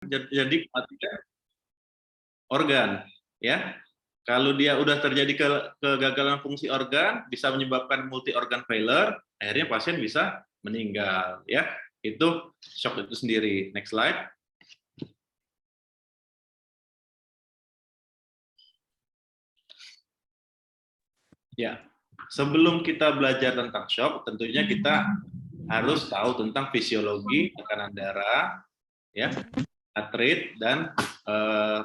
jadi kematian organ, ya. Kalau dia udah terjadi kegagalan fungsi organ, bisa menyebabkan multi organ failure, akhirnya pasien bisa meninggal, ya. Itu shock itu sendiri. Next slide. Ya, sebelum kita belajar tentang shock, tentunya kita harus tahu tentang fisiologi tekanan darah, ya, heart rate, dan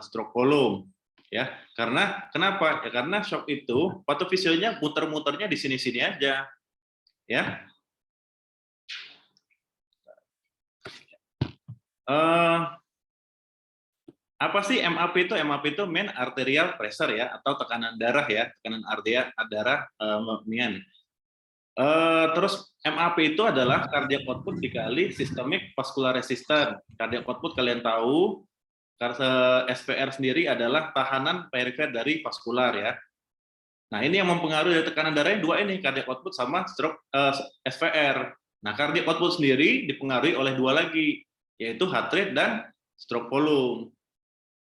stroke volume. Ya, karena kenapa? Ya karena shock itu patofisiolnya muter-muternya di sini-sini aja, ya. Apa sih MAP itu? MAP itu main arterial pressure, ya, atau tekanan darah, ya, tekanan arterial darah terus MAP itu adalah cardiac output dikali systemic vascular resistance. Cardiac output kalian tahu, karena SPR sendiri adalah tahanan perifer dari vaskular, ya. Nah, ini yang mempengaruhi dari tekanan darahnya dua ini, cardiac output sama stroke SPR. Nah, cardiac output sendiri dipengaruhi oleh dua lagi, yaitu heart rate dan stroke volume.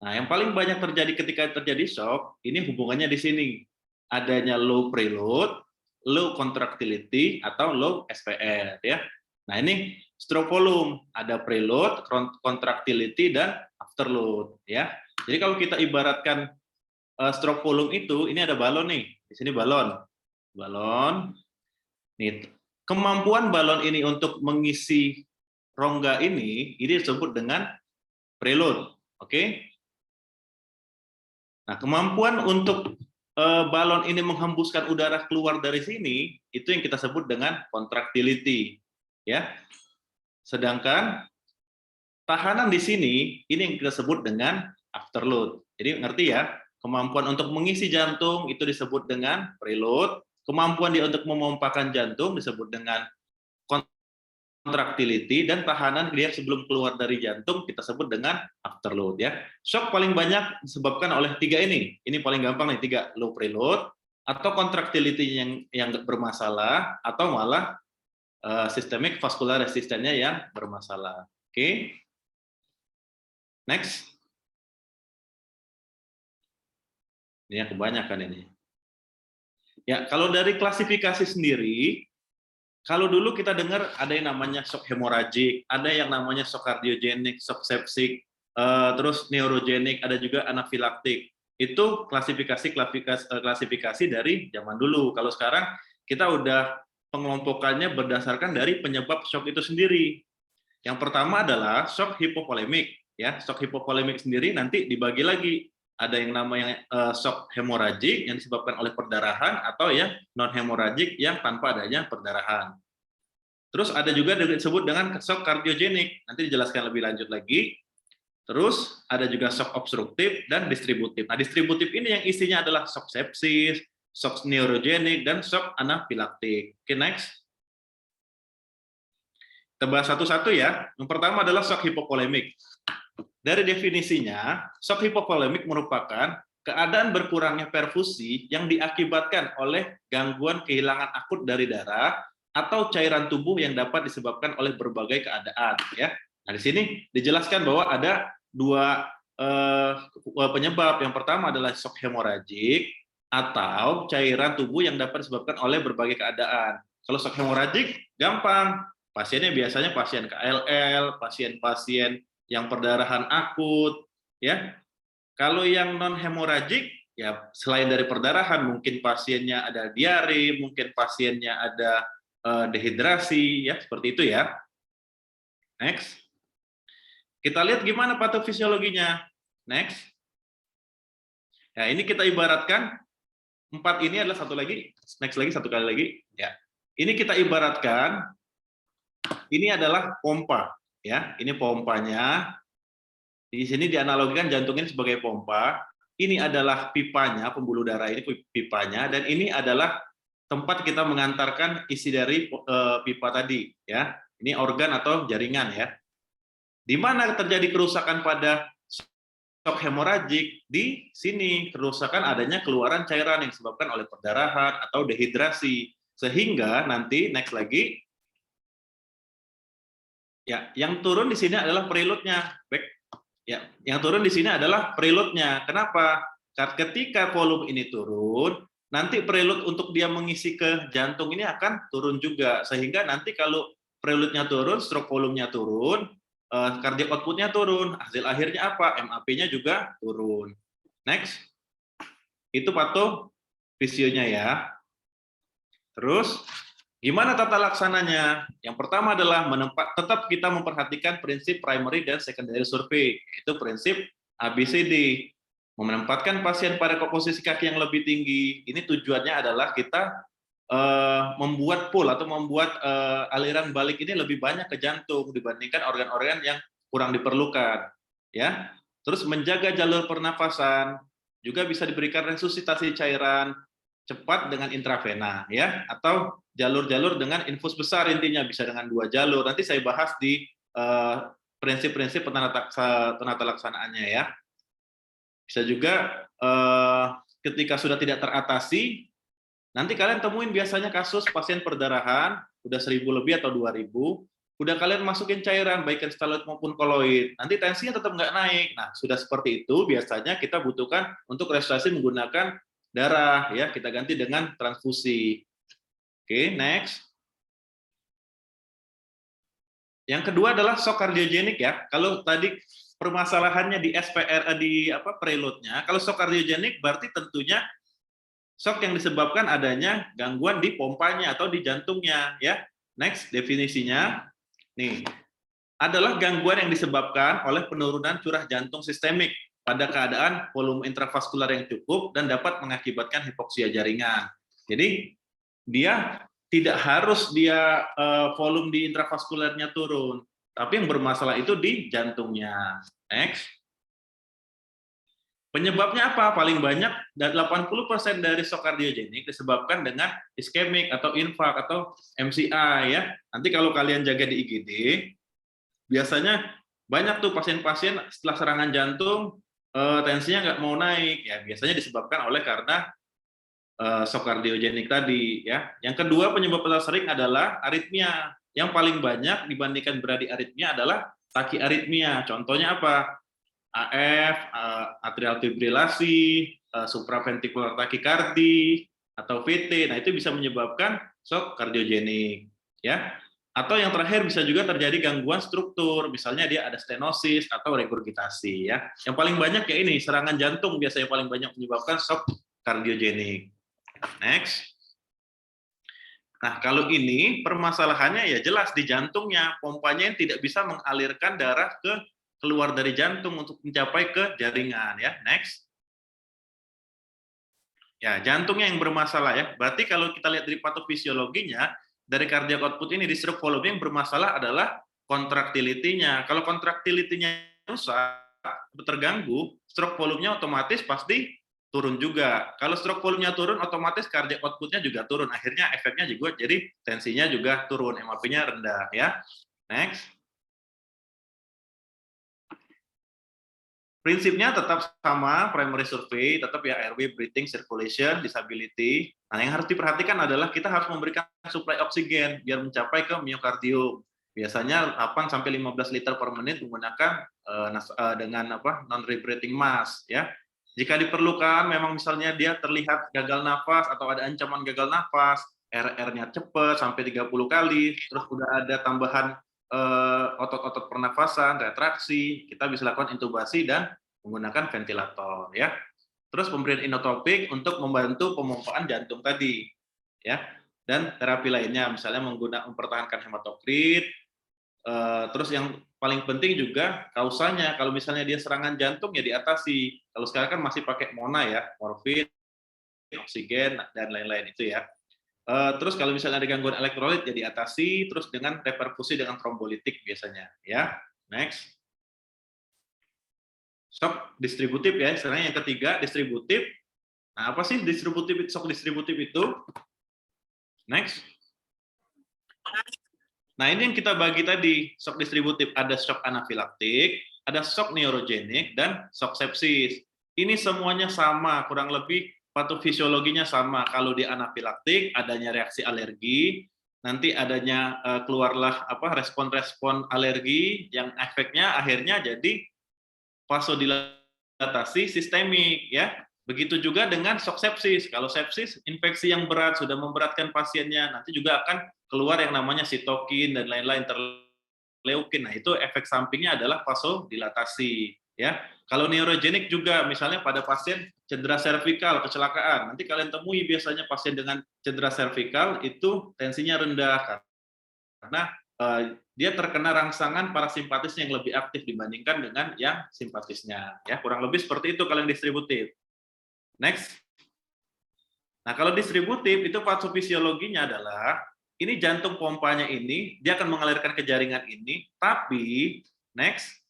Nah, yang paling banyak terjadi ketika terjadi shock, ini hubungannya di sini. Adanya low preload, low contractility, atau low SPR, ya. Nah, ini stroke volume, ada preload, contractility, dan afterload, ya. Jadi kalau kita ibaratkan stroke volume itu, ini ada balon nih, di sini balon. Balon. Nih, kemampuan balon ini untuk mengisi rongga ini disebut dengan preload, oke? Nah, kemampuan untuk balon ini menghembuskan udara keluar dari sini, itu yang kita sebut dengan contractility, ya. Sedangkan tahanan di sini, ini yang kita sebut dengan afterload. Jadi ngerti ya, kemampuan untuk mengisi jantung itu disebut dengan preload, kemampuan dia untuk memompakan jantung disebut dengan contractility, dan tahanan dia sebelum keluar dari jantung kita sebut dengan afterload, ya. Shock paling banyak disebabkan oleh tiga ini. Ini paling gampang nih, tiga: low preload, atau contractility yang bermasalah, atau malah systemic vascular resistance-nya yang bermasalah. Oke. Next. Ini yang kebanyakan ini. Ya, kalau dari klasifikasi sendiri, kalau dulu kita dengar ada yang namanya shock hemorrhagic, ada yang namanya shock cardiogenic, shock septic, terus neurogenic, ada juga anafilaktik. Itu klasifikasi dari zaman dulu. Kalau sekarang kita udah pengelompokannya berdasarkan dari penyebab shock itu sendiri. Yang pertama adalah shock hipovolemik, ya. Shock hipovolemik sendiri nanti dibagi lagi. Ada yang namanya shock hemorrhagic yang disebabkan oleh perdarahan, atau yang non hemorrhagic yang tanpa adanya perdarahan. Terus ada juga disebut dengan shock kardiogenik, nanti dijelaskan lebih lanjut lagi. Terus ada juga shock obstruktif dan distributif. Nah, distributif ini yang isinya adalah shock sepsis, shock neurogenik, dan shock anafilaktik. Oke, next. Kita bahas satu-satu, ya. Yang pertama adalah shock hipovolemik. Dari definisinya, shock hipovolemik merupakan keadaan berkurangnya perfusi yang diakibatkan oleh gangguan kehilangan akut dari darah atau cairan tubuh yang dapat disebabkan oleh berbagai keadaan, ya. Nah, di sini dijelaskan bahwa ada dua penyebab. Yang pertama adalah shock hemorragik, atau cairan tubuh yang dapat disebabkan oleh berbagai keadaan. Kalau shock hemorragik gampang, pasiennya biasanya pasien KLL, pasien-pasien yang perdarahan akut, ya. Kalau yang non hemorragik, ya selain dari perdarahan, mungkin pasiennya ada diare, mungkin pasiennya ada dehidrasi, ya, seperti itu, ya. Next. Kita lihat gimana patofisiologinya. Next. Ya, ini kita ibaratkan 4 ini adalah satu lagi, next lagi, satu kali lagi, ya. Ini kita ibaratkan ini adalah pompa, ya. Ini pompanya. Di sini dianalogikan jantungnya sebagai pompa. Ini adalah pipanya, pembuluh darah ini pipanya, dan ini adalah tempat kita mengantarkan isi dari pipa tadi, ya. Ini organ atau jaringan, ya. Di mana terjadi kerusakan pada shock hemorragik? Di sini kerusakan adanya keluaran cairan yang disebabkan oleh perdarahan atau dehidrasi, sehingga nanti next lagi, ya, yang turun di sini adalah preloadnya, baik. Yang turun di sini adalah preload-nya. Kenapa? Karena ketika volume ini turun, nanti preload untuk dia mengisi ke jantung ini akan turun juga. Sehingga nanti kalau preload-nya turun, stroke volume-nya turun, cardiac output-nya turun. Hasil akhirnya apa? MAP-nya juga turun. Next. Itu patofisionya ya. Terus, gimana tata laksananya? Yang pertama adalah tetap kita memperhatikan prinsip primary dan secondary survey, yaitu prinsip ABCD. Menempatkan pasien pada posisi kaki yang lebih tinggi. Ini tujuannya adalah kita membuat pull atau membuat aliran balik ini lebih banyak ke jantung dibandingkan organ-organ yang kurang diperlukan. Ya, terus menjaga jalur pernafasan, juga bisa diberikan resusitasi cairan cepat dengan intravena, ya, atau jalur-jalur dengan infus besar, intinya bisa dengan 2 jalur. Nanti saya bahas di prinsip-prinsip penata laksanaannya ya. Bisa juga ketika sudah tidak teratasi, nanti kalian temuin biasanya kasus pasien perdarahan udah 1.000 lebih atau 2.000, udah kalian masukin cairan baik kristaloid maupun koloid, nanti tensinya tetap nggak naik. Nah, sudah seperti itu biasanya kita butuhkan untuk restorasi menggunakan darah ya, kita ganti dengan transfusi. Oke, next. Yang kedua adalah shock kardiogenik ya. Kalau tadi permasalahannya di SPR di preload-nya, kalau shock kardiogenik berarti tentunya shock yang disebabkan adanya gangguan di pompanya atau di jantungnya ya. Next, definisinya nih adalah gangguan yang disebabkan oleh penurunan curah jantung sistemik pada keadaan volume intravaskular yang cukup dan dapat mengakibatkan hipoksia jaringan. Jadi dia tidak harus volume di intravaskulernya turun, tapi yang bermasalah itu di jantungnya. Next. Penyebabnya apa? Paling banyak, 80% dari shock kardiogenik disebabkan dengan iskemik atau infak atau MCI ya. Nanti kalau kalian jaga di IGD, biasanya banyak tuh pasien-pasien setelah serangan jantung tensinya nggak mau naik ya, biasanya disebabkan oleh karena shock kardiogenik tadi ya. Yang kedua penyebab paling sering adalah aritmia. Yang paling banyak dibandingkan bradiaritmia adalah takiaritmia. Contohnya apa? AF, atrial fibrilasi, supraventricular takikardi, atau VT. Nah, itu bisa menyebabkan shock kardiogenik, ya. Atau yang terakhir bisa juga terjadi gangguan struktur, misalnya dia ada stenosis atau regurgitasi, ya. Yang paling banyak ya ini serangan jantung biasanya paling banyak menyebabkan shock kardiogenik. Next. Nah, kalau ini permasalahannya ya jelas di jantungnya, pompanya yang tidak bisa mengalirkan darah keluar dari jantung untuk mencapai ke jaringan ya. Next. Ya, jantungnya yang bermasalah ya. Berarti kalau kita lihat dari patofisiologinya, dari cardiac output ini di stroke volume yang bermasalah adalah contractility-nya. Kalau contractility-nya rusak, terganggu, stroke volume-nya otomatis pasti turun juga. Kalau stroke volume-nya turun, otomatis cardiac output-nya juga turun. Akhirnya efeknya juga jadi tensinya juga turun, MAP-nya rendah ya. Next. Prinsipnya tetap sama, primary survey, tetap ya airway, breathing, circulation, disability. Nah, yang harus diperhatikan adalah kita harus memberikan suplai oksigen biar mencapai ke miokardium. Biasanya 8-15 liter per menit menggunakan dengan non-rebreathing mask ya. Jika diperlukan, memang misalnya dia terlihat gagal nafas atau ada ancaman gagal nafas, RR-nya cepat sampai 30 kali, terus udah ada tambahan otot-otot pernafasan, retraksi, kita bisa lakukan intubasi dan menggunakan ventilator ya. Terus pemberian inotropik untuk membantu pemompaan jantung tadi ya. Dan terapi lainnya misalnya mempertahankan hematokrit. Terus yang paling penting juga kausanya, kalau misalnya dia serangan jantung ya diatasi. Kalau sekarang kan masih pakai MONA ya, morfin, oksigen dan lain-lain itu ya. Terus kalau misalnya ada gangguan elektrolit ya diatasi terus dengan reperfusi dengan trombolitik biasanya ya. Next. Shock distributif ya, istilahnya yang ketiga distributif. Nah, apa sih shock distributif itu? Next. Nah, ini yang kita bagi tadi, shock distributif ada shock anafilaktik, ada shock neurogenik dan shock sepsis. Ini semuanya sama, kurang lebih patofisiologinya sama. Kalau di anafilaktik adanya reaksi alergi, nanti adanya keluarlah respon-respon alergi yang efeknya akhirnya jadi vasodilatasi sistemik, ya. Begitu juga dengan shock sepsis. Kalau sepsis, infeksi yang berat sudah memberatkan pasiennya, nanti juga akan keluar yang namanya sitokin dan lain-lain, interleukin. Nah, itu efek sampingnya adalah vasodilatasi, ya. Kalau neurogenik juga, misalnya pada pasien cedera servikal, kecelakaan. Nanti kalian temui biasanya pasien dengan cedera servikal itu tensinya rendah karena dia terkena rangsangan parasimpatisnya yang lebih aktif dibandingkan dengan yang simpatisnya. Ya, kurang lebih seperti itu kalau yang distributif. Next. Nah, kalau distributif itu patofisiologinya adalah ini jantung pompanya ini dia akan mengalirkan ke jaringan ini, tapi next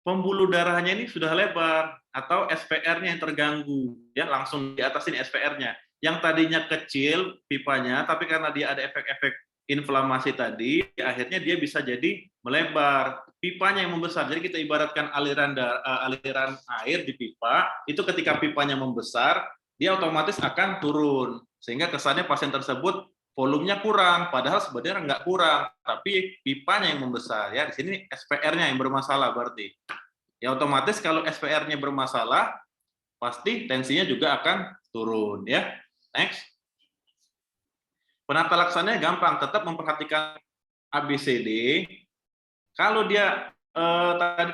pembuluh darahnya ini sudah lebar atau SPR-nya yang terganggu, ya langsung di atas ini SPR-nya. Yang tadinya kecil pipanya, tapi karena dia ada efek-efek inflamasi tadi, akhirnya dia bisa jadi melebar. Pipanya yang membesar. Jadi kita ibaratkan aliran air di pipa, itu ketika pipanya membesar, dia otomatis akan turun. Sehingga kesannya pasien tersebut volumenya kurang, padahal sebenarnya nggak kurang, tapi pipanya yang membesar. Ya, di sini SPR-nya yang bermasalah berarti. Ya otomatis kalau SPR-nya bermasalah, pasti tensinya juga akan turun. Ya, next. Penata laksananya gampang, tetap memperhatikan ABCD. Kalau dia tadi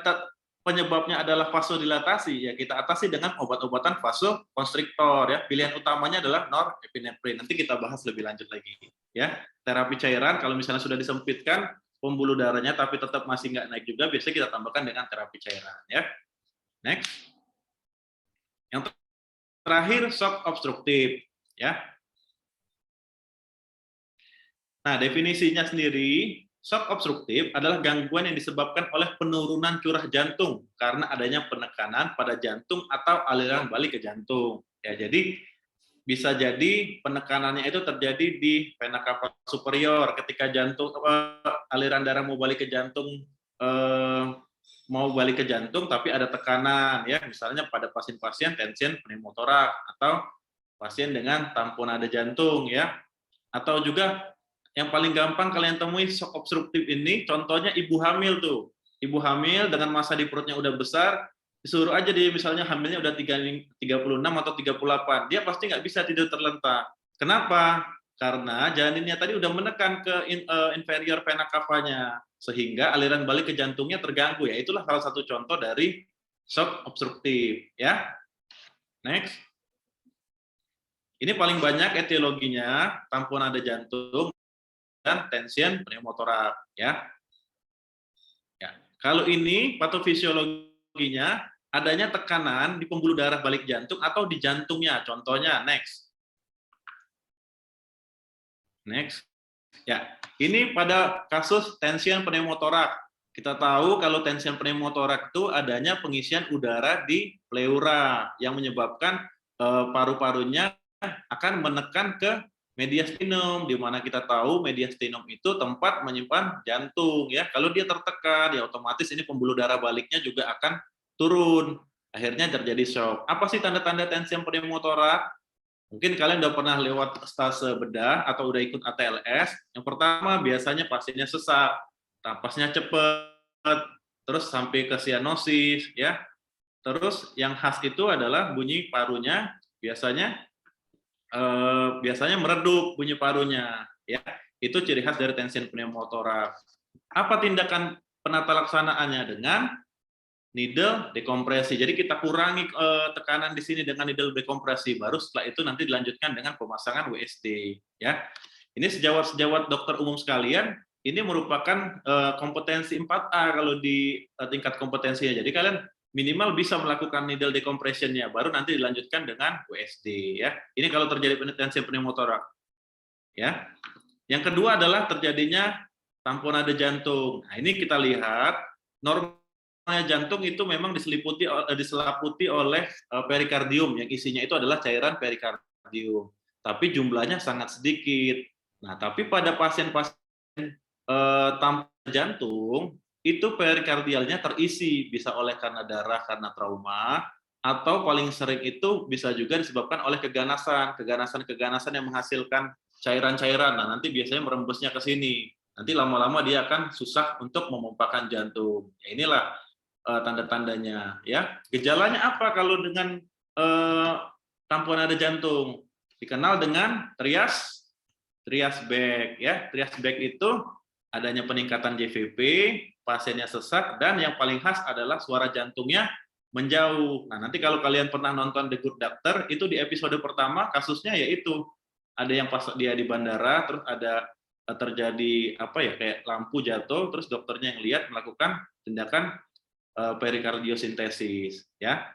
penyebabnya adalah vasodilatasi, ya kita atasi dengan obat-obatan vasokonstriktor. Ya, pilihan utamanya adalah norepinefrin. Nanti kita bahas lebih lanjut lagi. Ya, terapi cairan kalau misalnya sudah disempitkan pembuluh darahnya, tapi tetap masih nggak naik juga, biasanya kita tambahkan dengan terapi cairan. Ya, next. Yang terakhir shock obstruktif. Ya. Nah, definisinya sendiri, shock obstruktif adalah gangguan yang disebabkan oleh penurunan curah jantung karena adanya penekanan pada jantung atau aliran balik ke jantung. Ya, jadi bisa jadi penekanannya itu terjadi di vena cava superior ketika jantung aliran darah mau balik ke jantung tapi ada tekanan, ya misalnya pada pasien-pasien tension pneumotorak atau pasien dengan tamponade jantung, ya, atau juga yang paling gampang kalian temui shock obstruktif ini, contohnya ibu hamil tuh. Ibu hamil dengan massa di perutnya udah besar, disuruh aja dia misalnya hamilnya udah 36 atau 38, dia pasti nggak bisa tidur terlentang. Kenapa? Karena janinnya tadi udah menekan ke inferior vena cavanya, sehingga aliran balik ke jantungnya terganggu. Ya, itulah salah satu contoh dari shock obstruktif. Ya, next. Ini paling banyak etiologinya, tamponade jantung, dan tension pneumotorak, ya. Ya. Kalau ini patofisiologinya adanya tekanan di pembuluh darah balik jantung atau di jantungnya. Contohnya next. Next. Ya, ini pada kasus tension pneumotorak. Kita tahu kalau tension pneumotorak itu adanya pengisian udara di pleura yang menyebabkan paru-parunya akan menekan ke mediastinum, di mana kita tahu mediastinum itu tempat menyimpan jantung, ya. Kalau dia tertekan, ya otomatis ini pembuluh darah baliknya juga akan turun. Akhirnya terjadi shock. Apa sih tanda-tanda tension pneumotorak? Mungkin kalian udah pernah lewat stase bedah atau udah ikut ATLS. Yang pertama biasanya pasiennya sesak, napasnya cepat, terus sampai ke sianosis, ya. Terus yang khas itu adalah bunyi parunya biasanya meredup bunyi parunya, ya. Itu ciri khas dari tension pneumotorak. Apa tindakan penata laksanaannya? Dengan needle dekompresi. Jadi kita kurangi tekanan di sini dengan needle dekompresi, baru setelah itu nanti dilanjutkan dengan pemasangan WSD, ya. Ini sejawat dokter umum sekalian, ini merupakan kompetensi 4A kalau di tingkat kompetensinya. Jadi kalian minimal bisa melakukan needle decompression-nya, baru nanti dilanjutkan dengan WSD, ya. Ini kalau terjadi tension pneumotorak, ya. Yang kedua adalah terjadinya tamponade jantung. Nah, ini kita lihat normalnya jantung itu memang diselaputi oleh perikardium yang isinya itu adalah cairan perikardium, tapi jumlahnya sangat sedikit. Nah, tapi pada pasien-pasien tamponade jantung itu perikardialnya terisi, bisa oleh karena darah, karena trauma, atau paling sering itu bisa juga disebabkan oleh keganasan yang menghasilkan cairan-cairan. Nah, nanti biasanya merembesnya ke sini. Nanti lama-lama dia akan susah untuk memompakan jantung. Ya, inilah tanda-tandanya ya. Gejalanya apa kalau dengan tamponade jantung? Dikenal dengan trias back ya. Trias back itu adanya peningkatan JVP, pasiennya sesak, dan yang paling khas adalah suara jantungnya menjauh. Nah, nanti kalau kalian pernah nonton The Good Doctor, itu di episode pertama kasusnya yaitu ada yang pas dia di bandara, terus ada terjadi apa ya, kayak lampu jatuh, terus dokternya yang lihat melakukan tindakan perikardiosintesis ya.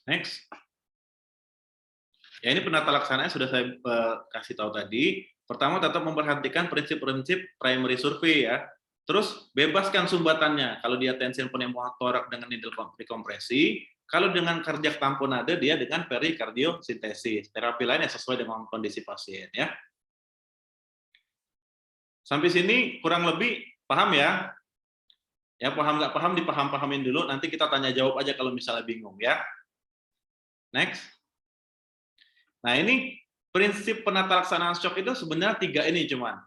Next. Ya, ini penata laksanaannya sudah saya kasih tahu tadi. Pertama, tetap memperhatikan prinsip-prinsip primary survey ya. Terus bebaskan sumbatannya. Kalau dia tension pneumotorak dengan needle rekompresi, kalau dengan kardiak tamponade dia dengan perikardiosintesis. Terapi lain yang sesuai dengan kondisi pasien ya. Sampai sini kurang lebih paham ya? Ya, paham nggak paham dipaham-pahamin dulu. Nanti kita tanya jawab aja kalau misalnya bingung ya. Next. Nah, ini prinsip penata laksanaan shock itu sebenarnya 3 ini cuman.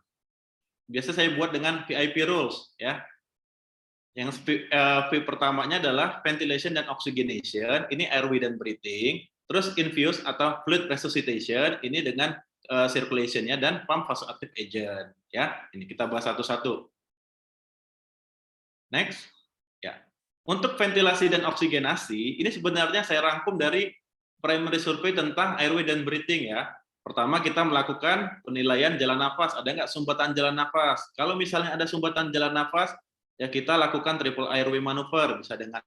Biasa saya buat dengan VIP rules ya. Yang V pertamanya adalah ventilation dan oxygenation, ini airway dan breathing. Terus infuse atau fluid resuscitation, ini dengan circulation-nya dan pump vasoactive agent ya. Ini kita bahas satu-satu. Next. Ya. Untuk ventilasi dan oksigenasi, ini sebenarnya saya rangkum dari primary survey tentang airway dan breathing ya. Pertama kita melakukan penilaian jalan nafas, ada nggak sumbatan jalan nafas. Kalau misalnya ada sumbatan jalan nafas, ya kita lakukan triple airway maneuver, bisa dengan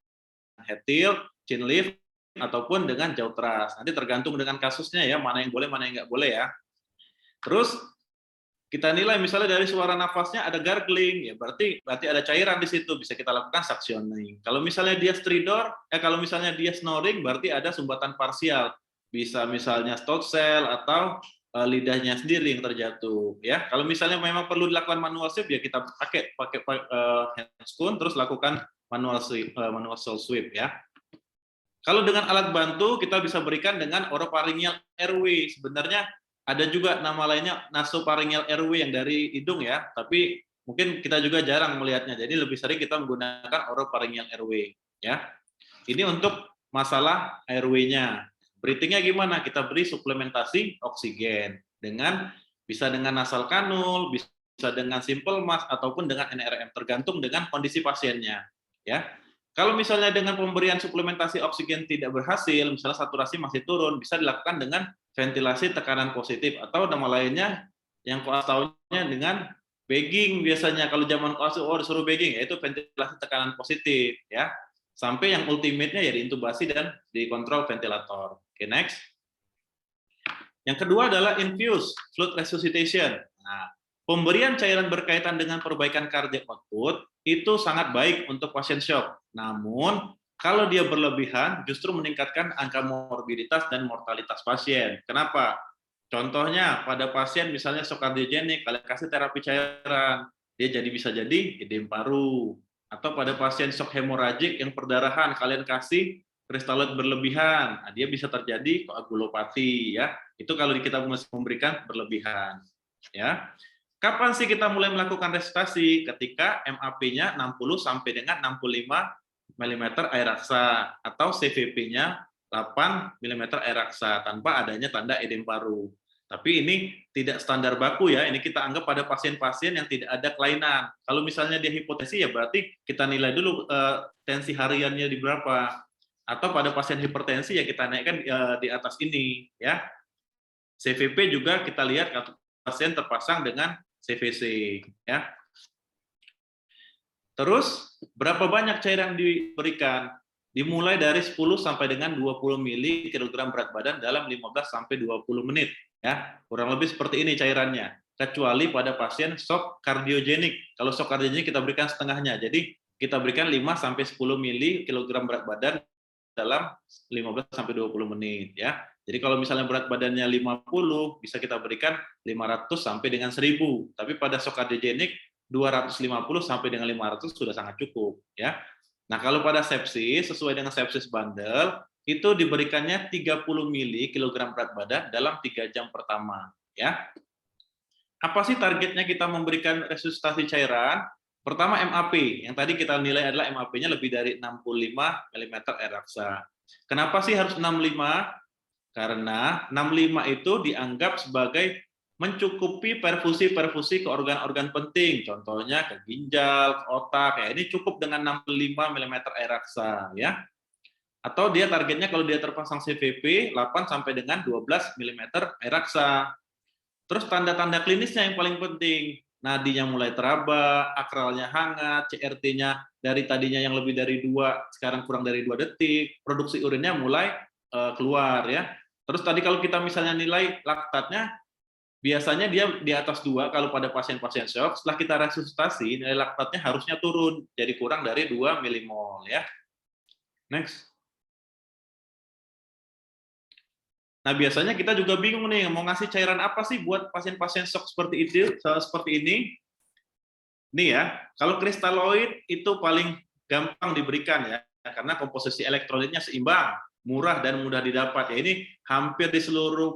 head tilt, chin lift, ataupun dengan jaw thrust. Nanti tergantung dengan kasusnya ya, mana yang boleh, mana yang nggak boleh ya. Terus kita nilai misalnya dari suara nafasnya ada gargling, ya berarti ada cairan di situ, bisa kita lakukan suctioning. Kalau misalnya dia stridor, kalau misalnya dia snoring, berarti ada sumbatan parsial, bisa misalnya stout cell atau lidahnya sendiri yang terjatuh. Ya, kalau misalnya memang perlu dilakukan manual sweep, ya kita pakai handscoon, terus lakukan manual sweep ya. Kalau dengan alat bantu kita bisa berikan dengan oropharyngeal airway. Sebenarnya ada juga nama lainnya nasopharyngeal airway yang dari hidung ya, tapi mungkin kita juga jarang melihatnya. Jadi lebih sering kita menggunakan oropharyngeal airway ya. Ini untuk masalah airway-nya. Breathing-nya gimana? Kita beri suplementasi oksigen dengan bisa dengan nasal kanul, bisa dengan simple mask ataupun dengan NRM, tergantung dengan kondisi pasiennya ya. Kalau misalnya dengan pemberian suplementasi oksigen tidak berhasil, misalnya saturasi masih turun, bisa dilakukan dengan ventilasi tekanan positif atau nama lainnya yang koas tahunya dengan bagging biasanya. Kalau zaman koas disuruh bagging, yaitu ventilasi tekanan positif ya. Sampai yang ultimate-nya ya diintubasi dan dikontrol ventilator. Oke, next. Yang kedua adalah infuse fluid resuscitation. Nah, pemberian cairan berkaitan dengan perbaikan cardiac output itu sangat baik untuk pasien shock. Namun, kalau dia berlebihan, justru meningkatkan angka morbiditas dan mortalitas pasien. Kenapa? Contohnya, pada pasien misalnya shock kardiogenik, kalian kasih terapi cairan, dia bisa jadi edem paru. Atau pada pasien shock hemoragik yang perdarahan, kalian kasih kristaloid berlebihan, nah, dia bisa terjadi koagulopati. Ya. Itu kalau kita memberikan berlebihan. Ya. Kapan sih kita mulai melakukan resusitasi? Ketika MAP-nya 60 sampai dengan 65 mm air raksa atau CVP-nya 8 mm air raksa tanpa adanya tanda edem paru. Tapi ini tidak standar baku ya, ini kita anggap pada pasien-pasien yang tidak ada kelainan. Kalau misalnya dia hipotensi ya berarti kita nilai dulu tensi hariannya di berapa. Atau pada pasien hipertensi ya kita naikkan di atas ini ya. CVP juga kita lihat pasien terpasang dengan CVC ya. Terus berapa banyak cairan diberikan? Dimulai dari 10 sampai dengan 20 mili kilogram berat badan dalam 15 sampai 20 menit ya. Kurang lebih seperti ini cairannya. Kecuali pada pasien shock kardiogenik. Kalau shock kardiogenik kita berikan setengahnya. Jadi kita berikan 5 sampai 10 mili kilogram berat badan dalam 15 sampai 20 menit ya. Jadi kalau misalnya berat badannya 50, bisa kita berikan 500 sampai dengan 1000. Tapi pada shock kardiogenik 250 sampai dengan 500 sudah sangat cukup ya. Nah, kalau pada sepsis sesuai dengan sepsis bundle itu diberikannya 30 mili kilogram berat badan dalam 3 jam pertama ya. Apa sih targetnya kita memberikan resusitasi cairan? Pertama MAP, yang tadi kita nilai adalah MAP-nya lebih dari 65 mm air raksa. Kenapa sih harus 65? Karena 65 itu dianggap sebagai mencukupi perfusi-perfusi ke organ-organ penting, contohnya ke ginjal, ke otak, ya ini cukup dengan 65 mm air raksa, ya. Atau dia targetnya kalau dia terpasang CVP 8 sampai dengan 12 mm air raksa. Terus tanda-tanda klinisnya yang paling penting, nadinya mulai teraba, akralnya hangat, CRT-nya dari tadinya yang lebih dari 2, sekarang kurang dari 2 detik, produksi urinnya mulai keluar ya. Terus tadi kalau kita misalnya nilai laktatnya, biasanya dia di atas 2 kalau pada pasien-pasien shock, setelah kita resusitasi, nilai laktatnya harusnya turun, jadi kurang dari 2 milimol ya. Next. Nah, biasanya kita juga bingung nih, mau ngasih cairan apa sih buat pasien-pasien shock seperti itu, seperti ini. Nih ya, kalau kristaloid itu paling gampang diberikan ya, karena komposisi elektrolitnya seimbang, murah dan mudah didapat. Ya, ini hampir di seluruh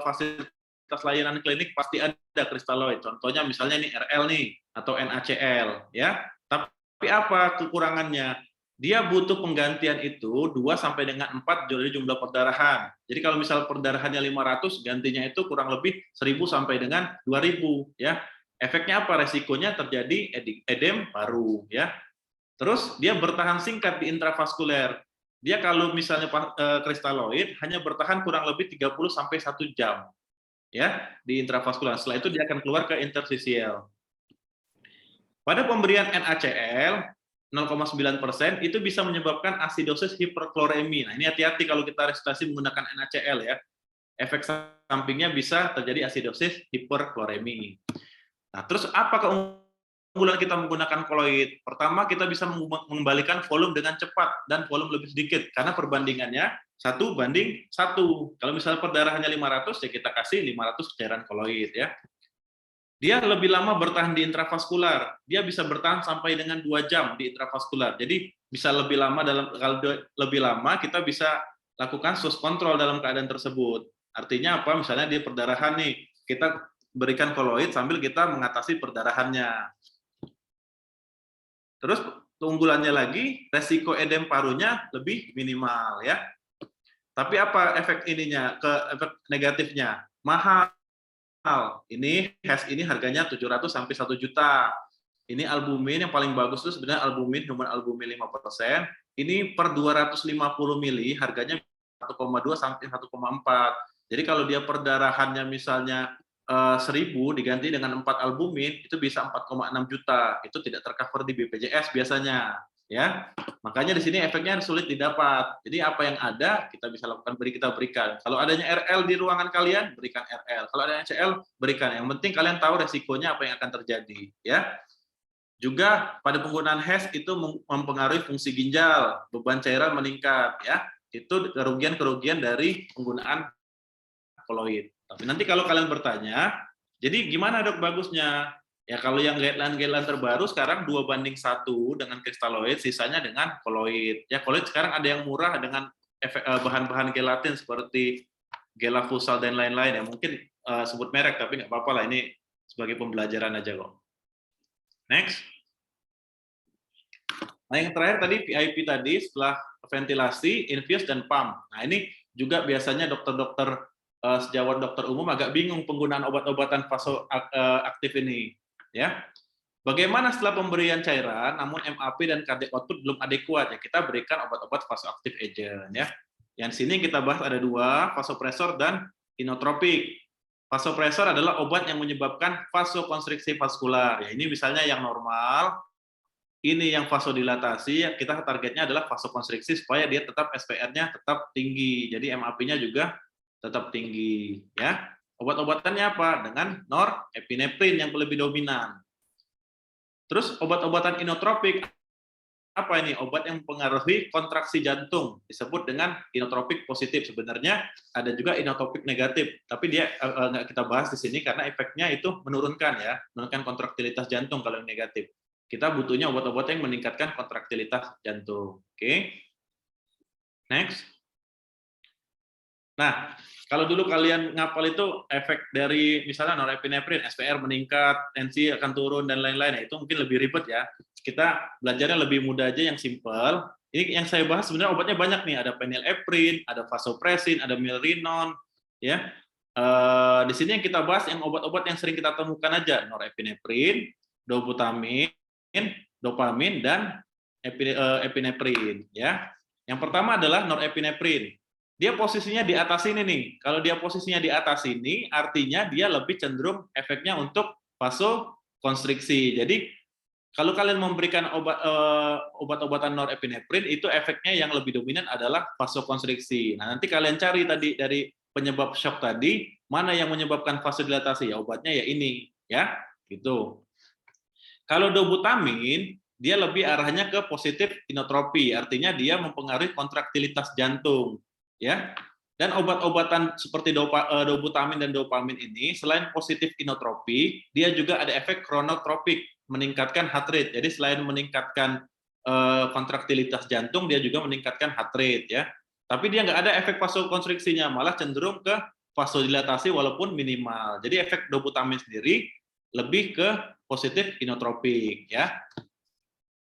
fasilitas layanan klinik pasti ada kristaloid. Contohnya misalnya ini RL nih atau NaCl ya. Tapi apa kekurangannya? Dia butuh penggantian itu 2 sampai dengan 4 dari jumlah perdarahan. Jadi kalau misal perdarahannya 500, gantinya itu kurang lebih 1000 sampai dengan 2000 ya. Efeknya apa? Resikonya terjadi edem paru ya. Terus dia bertahan singkat di intravaskuler. Dia kalau misalnya kristaloid hanya bertahan kurang lebih 30 sampai 1 jam ya di intravaskuler. Setelah itu dia akan keluar ke interstisial. Pada pemberian NaCl 0,9% itu bisa menyebabkan asidosis hiperkloremi. Nah, ini hati-hati kalau kita resusitasi menggunakan NaCl ya. Efek sampingnya bisa terjadi asidosis hiperkloremi. Nah, terus apa keunggulan kita menggunakan koloid? Pertama, kita bisa mengembalikan volume dengan cepat dan volume lebih sedikit karena perbandingannya 1:1. Kalau misalnya perdarahannya 500, ya kita kasih 500 cairan koloid ya. Dia lebih lama bertahan di intravaskular. Dia bisa bertahan sampai dengan 2 jam di intravaskular. Jadi bisa lebih lama kalau lebih lama kita bisa lakukan sus kontrol dalam keadaan tersebut. Artinya apa? Misalnya dia perdarahan nih, kita berikan koloid sambil kita mengatasi perdarahannya. Terus keunggulannya lagi, resiko edem parunya lebih minimal ya. Tapi apa efek ininya? Efek negatifnya? Mahal. Ini HES ini harganya 700 sampai 1 juta. Ini albumin yang paling bagus itu sebenarnya albumin, human albumin 5%. Ini per 250 mili harganya 1,2 sampai 1,4. Jadi kalau dia perdarahannya misalnya 1000 diganti dengan 4 albumin itu bisa 4,6 juta. Itu tidak tercover di BPJS biasanya, ya. Makanya di sini efeknya sulit didapat. Jadi apa yang ada kita bisa lakukan kita berikan. Kalau adanya RL di ruangan kalian, berikan RL. Kalau adanya CL, berikan. Yang penting kalian tahu resikonya apa yang akan terjadi, ya. Juga pada penggunaan HES itu mempengaruhi fungsi ginjal, beban cairan meningkat, ya. Itu kerugian-kerugian dari penggunaan koloid. Tapi nanti kalau kalian bertanya, jadi gimana dok bagusnya? Ya kalau yang guideline terbaru sekarang 2:1 dengan kristaloid, sisanya dengan koloid. Ya koloid sekarang ada yang murah dengan bahan-bahan gelatin seperti gelafusal dan lain-lain ya. Mungkin sebut merek tapi nggak apa-apa lah, ini sebagai pembelajaran aja kok. Next. Nah yang terakhir tadi VIP tadi setelah ventilasi, infus dan pump. Nah ini juga biasanya dokter-dokter sejawat dokter umum agak bingung penggunaan obat-obatan vasoaktif ini, ya. Bagaimana setelah pemberian cairan, namun MAP dan cardiac output belum adekuat, ya kita berikan obat-obat vasoaktif agent, ya. Yang sini kita bahas ada 2, vasopresor dan inotropik. Vasopresor adalah obat yang menyebabkan vasokonstriksi vaskular. Ya ini misalnya yang normal, ini yang vasodilatasi, kita targetnya adalah vasokonstriksi supaya dia tetap SPR-nya tetap tinggi. Jadi MAP-nya juga tetap tinggi ya. Obat-obatannya apa? Dengan norepinefrin yang lebih dominan. Terus obat-obatan inotropik apa ini? Obat yang mempengaruhi kontraksi jantung, disebut dengan inotropik positif. Sebenarnya ada juga inotropik negatif, tapi dia nggak kita bahas di sini karena efeknya itu menurunkan ya, menurunkan kontraktilitas jantung kalau yang negatif. Kita butuhnya obat-obat yang meningkatkan kontraktilitas jantung. Oke. Next. Nah, kalau dulu kalian ngapal itu efek dari misalnya norepinefrin, SPR meningkat, tensi akan turun dan lain-lain, itu mungkin lebih ribet ya. Kita belajarnya lebih mudah aja yang simple. Ini yang saya bahas sebenarnya obatnya banyak nih, ada phenylephrine, ada vasopressin, ada milrinone, ya. Di sini yang kita bahas yang obat-obat yang sering kita temukan aja, norepinefrin, dobutamin, dopamin, dan epinefrin, ya. Yang pertama adalah norepinefrin. Dia posisinya di atas ini nih. Kalau dia posisinya di atas ini, artinya dia lebih cenderung efeknya untuk vasokonstriksi. Jadi kalau kalian memberikan obat-obatan norepinefrin, itu efeknya yang lebih dominan adalah vasokonstriksi. Nah, nanti kalian cari tadi dari penyebab shock tadi, mana yang menyebabkan vasodilatasi? Ya obatnya ya ini, ya, gitu. Kalau dobutamin, dia lebih arahnya ke positif inotropi, artinya dia mempengaruhi kontraktilitas jantung, ya. Dan obat-obatan seperti dobutamin dan dopamin ini, selain positif inotropi, dia juga ada efek kronotropik, meningkatkan heart rate. Jadi selain meningkatkan kontraktilitas jantung, dia juga meningkatkan heart rate, ya. Tapi dia nggak ada efek vasokonstriksinya, malah cenderung ke vasodilatasi walaupun minimal. Jadi efek dobutamin sendiri lebih ke positif inotropik, ya.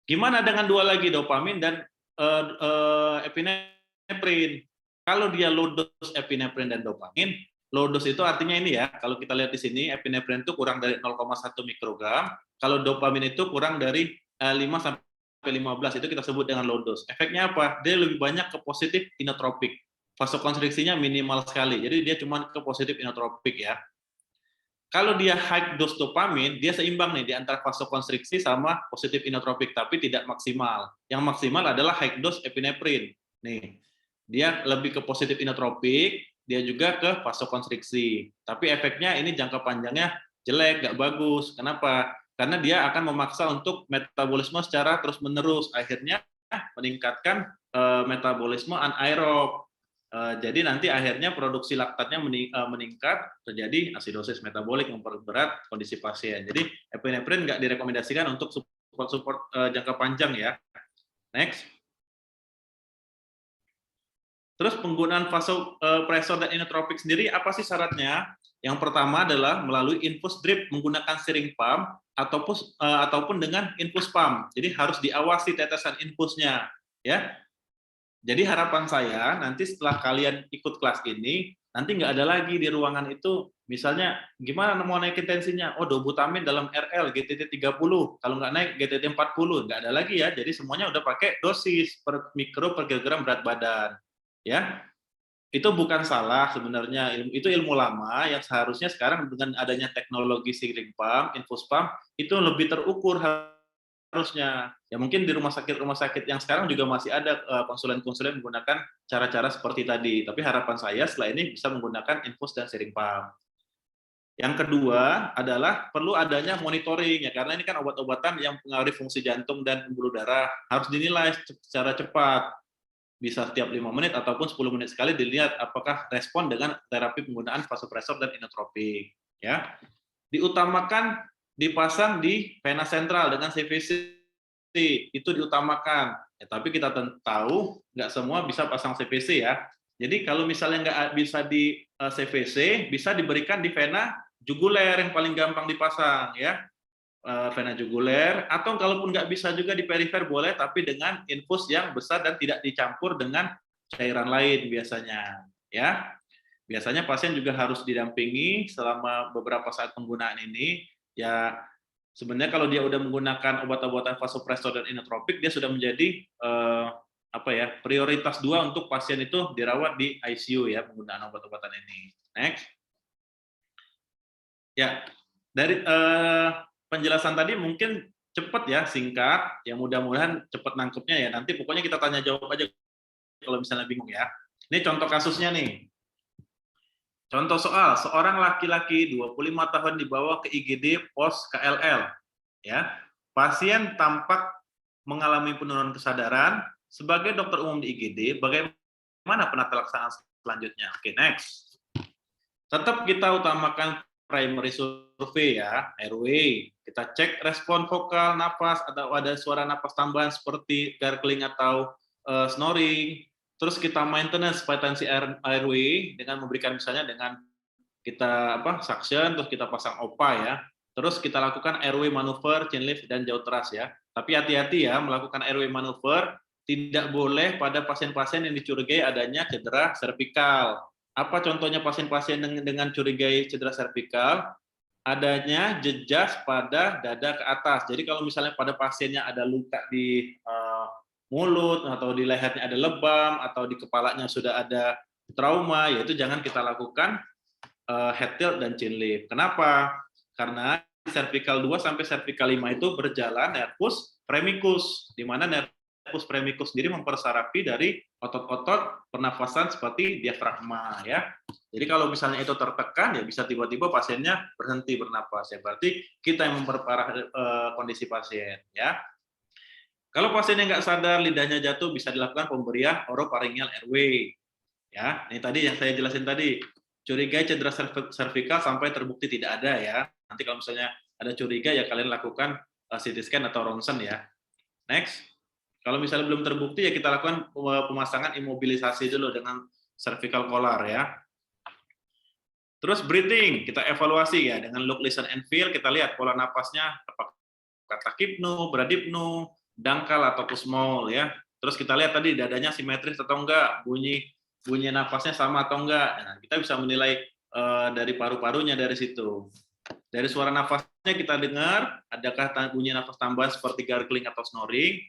Gimana dengan dua lagi, dopamin dan epinefrin? Kalau dia low dose epinefrin dan dopamin, low dose itu artinya ini ya, kalau kita lihat di sini, epinefrin itu kurang dari 0,1 mikrogram, kalau dopamin itu kurang dari 5 sampai 15, itu kita sebut dengan low dose. Efeknya apa? Dia lebih banyak ke positif inotropik. Vasokonstriksinya minimal sekali, jadi dia cuma ke positif inotropik ya. Kalau dia high dose dopamin, dia seimbang nih di antara vasokonstriksi sama positif inotropik, tapi tidak maksimal. Yang maksimal adalah high dose epinefrin. Nih, dia lebih ke positif inotropik, dia juga ke vasokonstriksi. Tapi efeknya ini jangka panjangnya jelek, nggak bagus. Kenapa? Karena dia akan memaksa untuk metabolisme secara terus-menerus. Akhirnya meningkatkan metabolisme anaerob. Jadi nanti akhirnya produksi laktatnya meningkat, terjadi asidosis metabolik memperberat kondisi pasien. Jadi epinefrin nggak direkomendasikan untuk support jangka panjang ya. Next. Terus penggunaan vasopresor dan inotropik sendiri apa sih syaratnya? Yang pertama adalah melalui infus drip menggunakan syringe pump ataupun dengan infus pump. Jadi harus diawasi tetesan infusnya, ya. Jadi harapan saya nanti setelah kalian ikut kelas ini, nanti nggak ada lagi di ruangan itu, misalnya gimana mau naikin tensinya? Oh, dobutamin dalam RL GTT 30, kalau nggak naik GTT 40, nggak ada lagi ya. Jadi semuanya udah pakai dosis per mikro per kilogram berat badan. Ya, itu bukan salah sebenarnya, itu ilmu lama yang seharusnya sekarang dengan adanya teknologi syringe pump, infus pump, itu lebih terukur harusnya. Ya mungkin di rumah sakit yang sekarang juga masih ada konsulen-konsulen menggunakan cara-cara seperti tadi. Tapi harapan saya setelah ini bisa menggunakan infus dan syringe pump. Yang kedua adalah perlu adanya monitoring ya, karena ini kan obat-obatan yang mempengaruhi fungsi jantung dan pembuluh darah, harus dinilai secara cepat. Bisa setiap 5 menit ataupun 10 menit sekali dilihat apakah respon dengan terapi penggunaan vasopresor dan inotropik. Ya. Diutamakan dipasang di vena sentral dengan CVC, itu diutamakan. Ya, tapi kita tahu nggak semua bisa pasang CVC ya. Jadi kalau misalnya nggak bisa di CVC, bisa diberikan di vena juguler yang paling gampang dipasang ya, vena juguler, atau kalaupun nggak bisa juga di perifer boleh, tapi dengan infus yang besar dan tidak dicampur dengan cairan lain biasanya ya. Biasanya pasien juga harus didampingi selama beberapa saat penggunaan ini. Ya, sebenarnya kalau dia udah menggunakan obat-obatan vasopresor dan inotropik, dia sudah menjadi prioritas 2 untuk pasien itu dirawat di ICU ya, penggunaan obat-obatan ini. Next. Ya, dari penjelasan tadi mungkin cepat ya, singkat, ya mudah-mudahan cepat nangkepnya ya. Nanti pokoknya kita tanya jawab aja kalau misalnya bingung ya. Ini contoh kasusnya nih. Contoh soal, seorang laki-laki 25 tahun dibawa ke IGD pos KLL. Ya, pasien tampak mengalami penurunan kesadaran. Sebagai dokter umum di IGD, bagaimana penata laksanaan selanjutnya? Oke, next. Tetap kita utamakan primary survey ya, airway. Kita cek respon vokal, napas, atau ada suara napas tambahan seperti gargling atau snoring. terus kita maintenance patensi airway dengan memberikan misalnya dengan kita suction, terus kita pasang OPA ya. Terus kita lakukan airway manuver, chain lift, dan jaw thrust ya. Tapi hati-hati ya, melakukan airway manuver tidak boleh pada pasien-pasien yang dicurigai adanya cedera servikal. Apa contohnya pasien-pasien dengan curigai cedera servikal? Adanya jejas pada dada ke atas. Jadi kalau misalnya pada pasiennya ada luka di mulut, atau di lehernya ada lebam, atau di kepalanya sudah ada trauma, yaitu jangan kita lakukan head tilt dan chin lift. Kenapa? Karena cervical 2 sampai cervical 5 itu berjalan nervus premicus, di mana nervus premicus sendiri mempersarafi dari otot-otot pernafasan seperti diafragma ya. Jadi kalau misalnya itu tertekan ya bisa tiba-tiba pasiennya berhenti bernapas ya. Berarti kita yang memperparah kondisi pasien ya. Kalau pasiennya nggak sadar, lidahnya jatuh, bisa dilakukan pemberian oropharyngeal airway. Ya, ini tadi yang saya jelasin tadi. Curigai cedera servikal sampai terbukti tidak ada ya. Nanti kalau misalnya ada curiga ya kalian lakukan CT scan atau ronsen ya. Next. Kalau misalnya belum terbukti ya kita lakukan pemasangan imobilisasi dulu dengan cervical collar ya. Terus breathing, kita evaluasi ya dengan look, listen, and feel. Kita lihat pola napasnya apakah tachypno, bradypno, dangkal atau small ya. Terus kita lihat tadi dadanya simetris atau enggak, bunyi napasnya sama atau enggak. Nah, kita bisa menilai dari paru-parunya dari situ. Dari suara nafasnya kita dengar, adakah bunyi nafas tambahan seperti gargling atau snoring.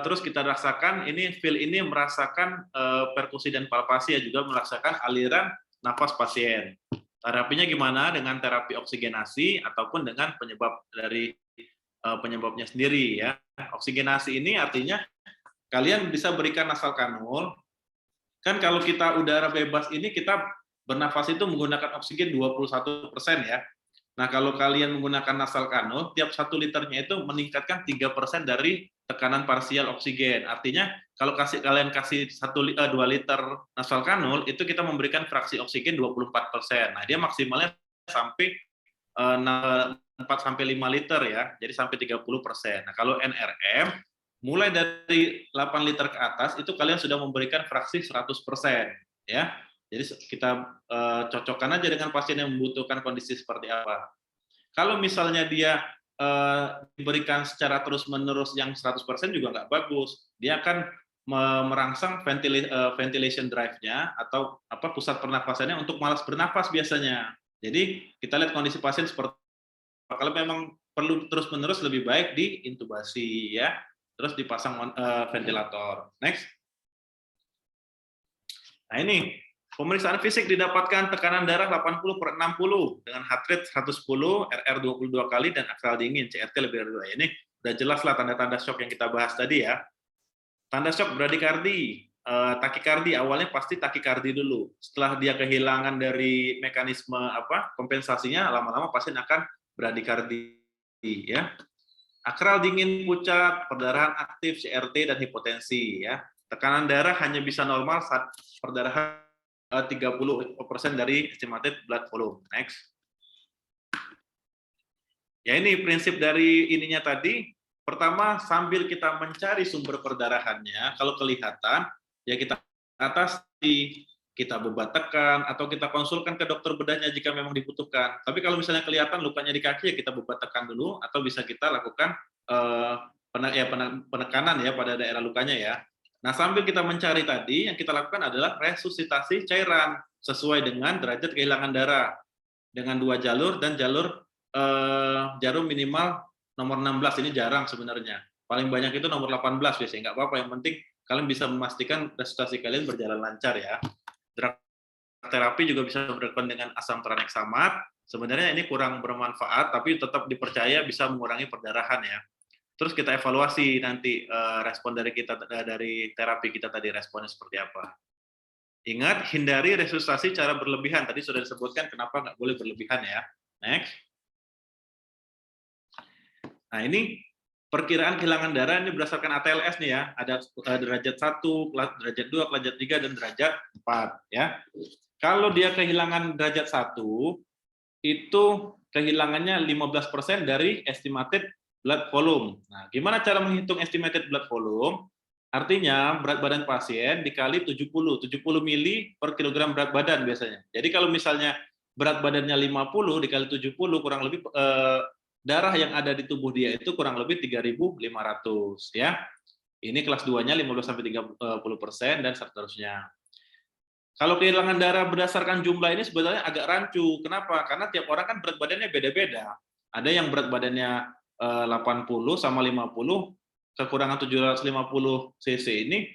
Terus kita rasakan, feel ini merasakan perkusi dan palpasi ya, juga merasakan aliran nafas pasien. Terapinya gimana? Dengan terapi oksigenasi ataupun dengan penyebab dari penyebabnya sendiri ya. Oksigenasi ini artinya kalian bisa berikan nasal kanul. Kan kalau kita udara bebas ini kita bernafas itu menggunakan oksigen 21% ya. Nah, kalau kalian menggunakan nasal kanul, tiap 1 liternya itu meningkatkan 3% dari tekanan parsial oksigen. Artinya, kalau kalian kasih 2 liter nasal kanul, itu kita memberikan fraksi oksigen 24%. Nah, dia maksimalnya sampai 4-5 liter ya, jadi sampai 30%. Nah, kalau NRM, mulai dari 8 liter ke atas, itu kalian sudah memberikan fraksi 100%. Ya. Jadi kita cocokkan aja dengan pasien yang membutuhkan kondisi seperti apa. Kalau misalnya dia diberikan secara terus-menerus yang 100% juga nggak bagus. Dia akan merangsang ventilation drive-nya atau pusat pernafasannya untuk malas bernapas biasanya. Jadi kita lihat kondisi pasien seperti apa. Kalau memang perlu terus-menerus lebih baik diintubasi ya. Terus dipasang ventilator. Next. Nah ini pemeriksaan fisik didapatkan tekanan darah 80/60 dengan heart rate 110, RR 22 kali, dan aksal dingin, CRT lebih dari 2. Ini udah jelas lah tanda-tanda shock yang kita bahas tadi ya. Tanda shock bradikardi, takikardi, awalnya pasti takikardi dulu. Setelah dia kehilangan dari mekanisme kompensasinya, lama-lama pasien akan bradikardi ya. Akral dingin pucat, perdarahan aktif, CRT, dan hipotensi ya. Tekanan darah hanya bisa normal saat perdarahan 30% dari estimated blood volume. Next. Ya ini prinsip dari ininya tadi. Pertama, sambil kita mencari sumber perdarahannya, kalau kelihatan, ya kita atasi, kita beban tekan, atau kita konsulkan ke dokter bedahnya jika memang dibutuhkan. Tapi kalau misalnya kelihatan lukanya di kaki, ya kita beban tekan dulu, atau bisa kita lakukan penekanan ya pada daerah lukanya ya. Nah, sambil kita mencari tadi, yang kita lakukan adalah resusitasi cairan sesuai dengan derajat kehilangan darah dengan 2 jalur dan jalur jarum minimal nomor 16. Ini jarang sebenarnya. Paling banyak itu nomor 18 biasanya. Nggak apa-apa, yang penting kalian bisa memastikan resusitasi kalian berjalan lancar ya. Drug terapi juga bisa berkaitan dengan asam tranexamat. Sebenarnya ini kurang bermanfaat, tapi tetap dipercaya bisa mengurangi perdarahan ya. Terus kita evaluasi nanti respon dari kita dari terapi kita tadi, responnya seperti apa. Ingat, hindari resusitasi cara berlebihan. Tadi sudah disebutkan kenapa nggak boleh berlebihan ya. Next. Nah ini perkiraan kehilangan darah ini berdasarkan ATLS nih ya. Ada derajat 1, derajat 2, derajat 3, dan derajat 4 ya. Kalau dia kehilangan derajat 1, itu kehilangannya 15% dari estimated blood volume. Nah, gimana cara menghitung estimated blood volume? Artinya berat badan pasien dikali 70 mili per kilogram berat badan biasanya. Jadi kalau misalnya berat badannya 50 dikali 70 kurang lebih darah yang ada di tubuh dia itu kurang lebih 3.500 ya. Ini kelas 2-nya 15 sampai 30% dan seterusnya. Kalau kehilangan darah berdasarkan jumlah ini sebenarnya agak rancu. Kenapa? Karena tiap orang kan berat badannya beda-beda. Ada yang berat badannya 80 sama 50, kekurangan 750 cc ini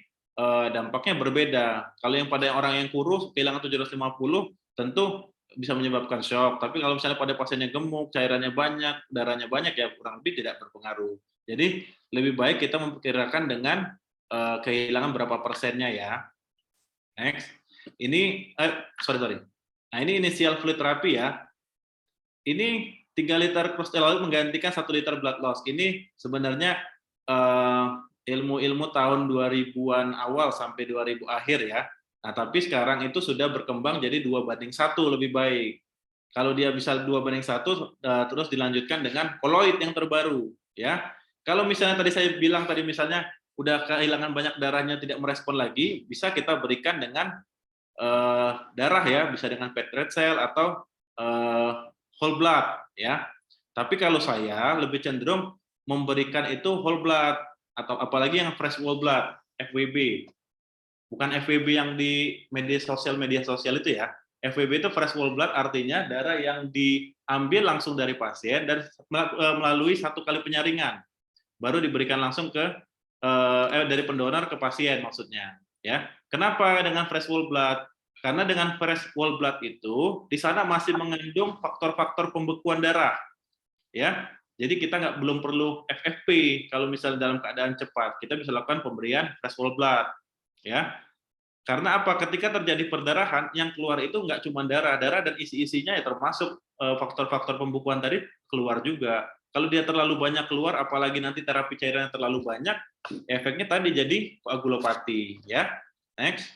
dampaknya berbeda. Kalau yang pada orang yang kurus kehilangan 750 tentu bisa menyebabkan shock. Tapi kalau misalnya pada pasien yang gemuk, cairannya banyak, darahnya banyak ya kurang lebih tidak berpengaruh. Jadi lebih baik kita memperkirakan dengan kehilangan berapa persennya ya. Next. Ini sorry. Nah, ini initial fluid therapy ya. Ini 3 liter prostacyclin menggantikan 1 liter blood loss. Ini sebenarnya ilmu-ilmu tahun 2000-an awal sampai 2000 akhir ya. Nah, tapi sekarang itu sudah berkembang jadi 2:1 lebih baik. Kalau dia bisa 2:1 terus dilanjutkan dengan koloid yang terbaru ya. Kalau misalnya tadi saya bilang misalnya udah kehilangan banyak darahnya tidak merespon lagi, bisa kita berikan dengan darah ya, bisa dengan packed red cell atau whole blood ya. Tapi kalau saya lebih cenderung memberikan itu whole blood atau apalagi yang fresh whole blood, FWB. Bukan FWB yang di media sosial itu ya. FWB itu fresh whole blood artinya darah yang diambil langsung dari pasien dan melalui 1 kali penyaringan. Baru diberikan langsung ke dari pendonor ke pasien maksudnya ya. Kenapa dengan fresh whole blood? Karena dengan fresh whole blood itu di sana masih mengandung faktor-faktor pembekuan darah ya. Jadi kita belum perlu FFP kalau misalnya dalam keadaan cepat, kita bisa lakukan pemberian fresh whole blood ya. Karena apa? Ketika terjadi perdarahan yang keluar itu nggak cuma darah dan isi-isinya ya termasuk faktor-faktor pembekuan tadi keluar juga. Kalau dia terlalu banyak keluar, apalagi nanti terapi cairannya terlalu banyak, efeknya tadi jadi koagulopati ya. Next.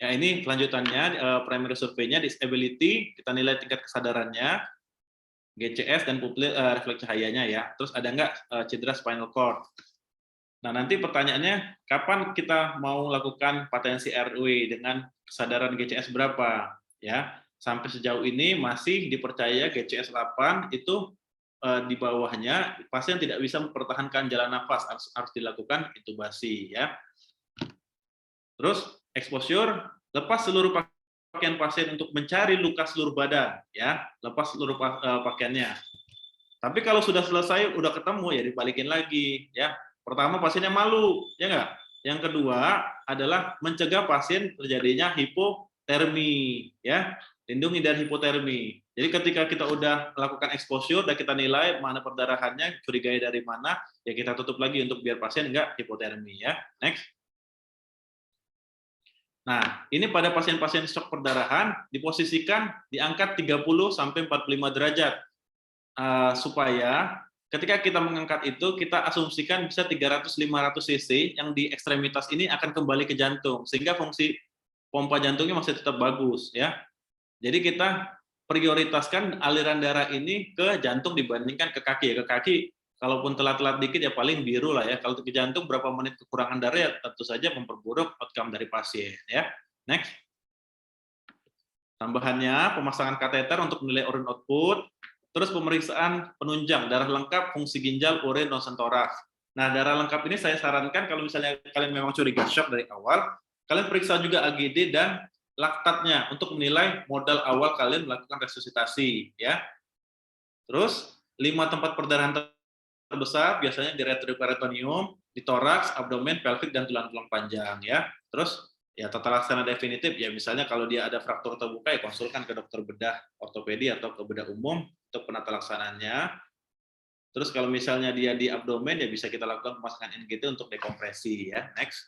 Ya ini kelanjutannya primary survey-nya disability, kita nilai tingkat kesadarannya, GCS dan pupil refleks cahayanya ya. Terus ada nggak cedera spinal cord? Nah nanti pertanyaannya kapan kita mau lakukan patensi RW dengan kesadaran GCS berapa ya? Sampai sejauh ini masih dipercaya GCS 8 itu di bawahnya pasien tidak bisa mempertahankan jalan nafas, harus dilakukan intubasi ya. Terus exposure, lepas seluruh pakaian pasien untuk mencari luka seluruh badan ya, lepas seluruh pakaiannya. Tapi kalau sudah selesai, udah ketemu ya dibalikin lagi ya. Pertama pasiennya malu, ya enggak? Yang kedua adalah mencegah pasien terjadinya hipotermi ya. Lindungi dari hipotermi. Jadi ketika kita udah melakukan exposure dan kita nilai mana perdarahannya, curigai dari mana, ya kita tutup lagi untuk biar pasien enggak hipotermi ya. Next. Nah, ini pada pasien-pasien shock perdarahan diposisikan diangkat 30 sampai 45 derajat supaya ketika kita mengangkat itu kita asumsikan bisa 300-500 cc yang di ekstremitas ini akan kembali ke jantung sehingga fungsi pompa jantungnya masih tetap bagus ya. Jadi kita prioritaskan aliran darah ini ke jantung dibandingkan ke kaki. Ke kaki kalaupun telat-telat dikit ya paling biru lah ya. Kalau ke jantung berapa menit kekurangan darah ya tentu saja memperburuk outcome dari pasien ya. Next. Tambahannya pemasangan kateter untuk menilai urin output, terus pemeriksaan penunjang darah lengkap, fungsi ginjal, urin, ronsen toraks. Nah, darah lengkap ini saya sarankan kalau misalnya kalian memang curiga shock dari awal, kalian periksa juga AGD dan laktatnya untuk menilai modal awal kalian melakukan resusitasi ya. Terus 5 tempat perdarahan terbesar biasanya di retroperitoneum, di toraks, abdomen, pelvik dan tulang-tulang panjang ya. Terus ya tata laksana definitif ya misalnya kalau dia ada fraktur terbuka ya konsulkan ke dokter bedah ortopedi atau ke bedah umum untuk penata laksanaannya. Terus kalau misalnya dia di abdomen ya bisa kita lakukan pemasangan NGT untuk dekompresi ya. Next.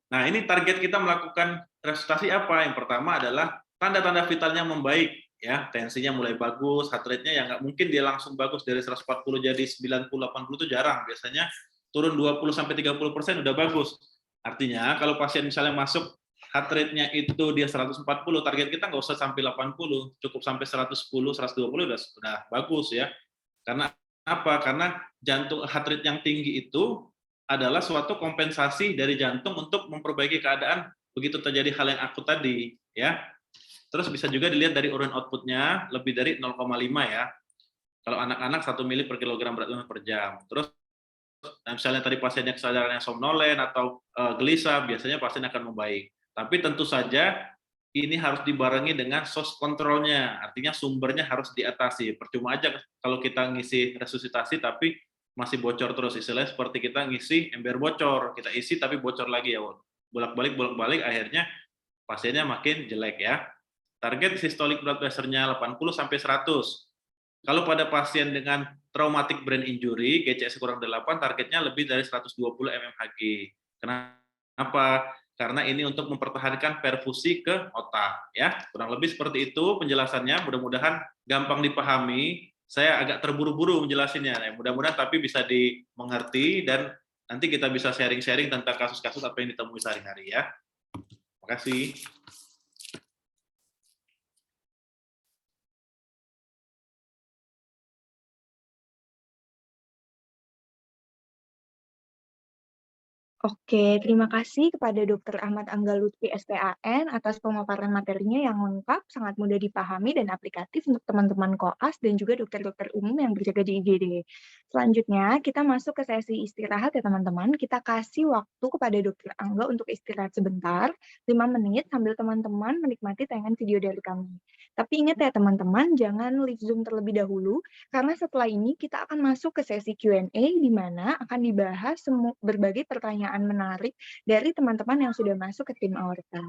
Nah, ini target kita melakukan resusitasi apa? Yang pertama adalah tanda-tanda vitalnya membaik, ya, tensinya mulai bagus, heart rate-nya ya nggak mungkin dia langsung bagus dari 140 jadi 90-80 itu jarang, biasanya turun 20-30% udah bagus. Artinya kalau pasien misalnya masuk heart rate-nya itu dia 140, target kita nggak usah sampai 80, cukup sampai 110, 120 udah bagus ya. Karena Apa? Karena jantung heart rate yang tinggi itu adalah suatu kompensasi dari jantung untuk memperbaiki keadaan begitu terjadi hal yang akut tadi, ya. Terus bisa juga dilihat dari urine output-nya lebih dari 0,5 ya. Kalau anak-anak 1 mili per kilogram berat badan per jam. Terus misalnya tadi pasiennya kesadarannya somnolen atau gelisah, biasanya pasien akan membaik. Tapi tentu saja ini harus dibarengi dengan source control-nya, artinya sumbernya harus diatasi. Percuma aja kalau kita ngisi resusitasi tapi masih bocor terus, istilahnya seperti kita ngisi ember bocor, kita isi tapi bocor lagi ya, bolak-balik akhirnya pasiennya makin jelek ya. Target systolic blood pressure-nya 80 sampai 100. Kalau pada pasien dengan traumatic brain injury, GCS kurang 8, targetnya lebih dari 120 mmHg. Kenapa? Karena ini untuk mempertahankan perfusi ke otak. Ya, kurang lebih seperti itu penjelasannya. Mudah-mudahan gampang dipahami. Saya agak terburu-buru menjelasinnya. Mudah-mudahan tapi bisa dimengerti dan nanti kita bisa sharing-sharing tentang kasus-kasus apa yang ditemui sehari-hari ya. Terima kasih. Oke, terima kasih kepada Dokter Ahmad Angga Lutfi SPAN atas pemaparan materinya yang lengkap, sangat mudah dipahami dan aplikatif untuk teman-teman koas dan juga dokter-dokter umum yang berjaga di IGD. Selanjutnya, kita masuk ke sesi istirahat ya teman-teman. Kita kasih waktu kepada Dokter Angga untuk istirahat sebentar, 5 menit sambil teman-teman menikmati tayangan video dari kami. Tapi ingat ya teman-teman, jangan leave Zoom terlebih dahulu, karena setelah ini kita akan masuk ke sesi Q&A di mana akan dibahas berbagai pertanyaan menarik dari teman-teman yang sudah masuk ke tim Aorta.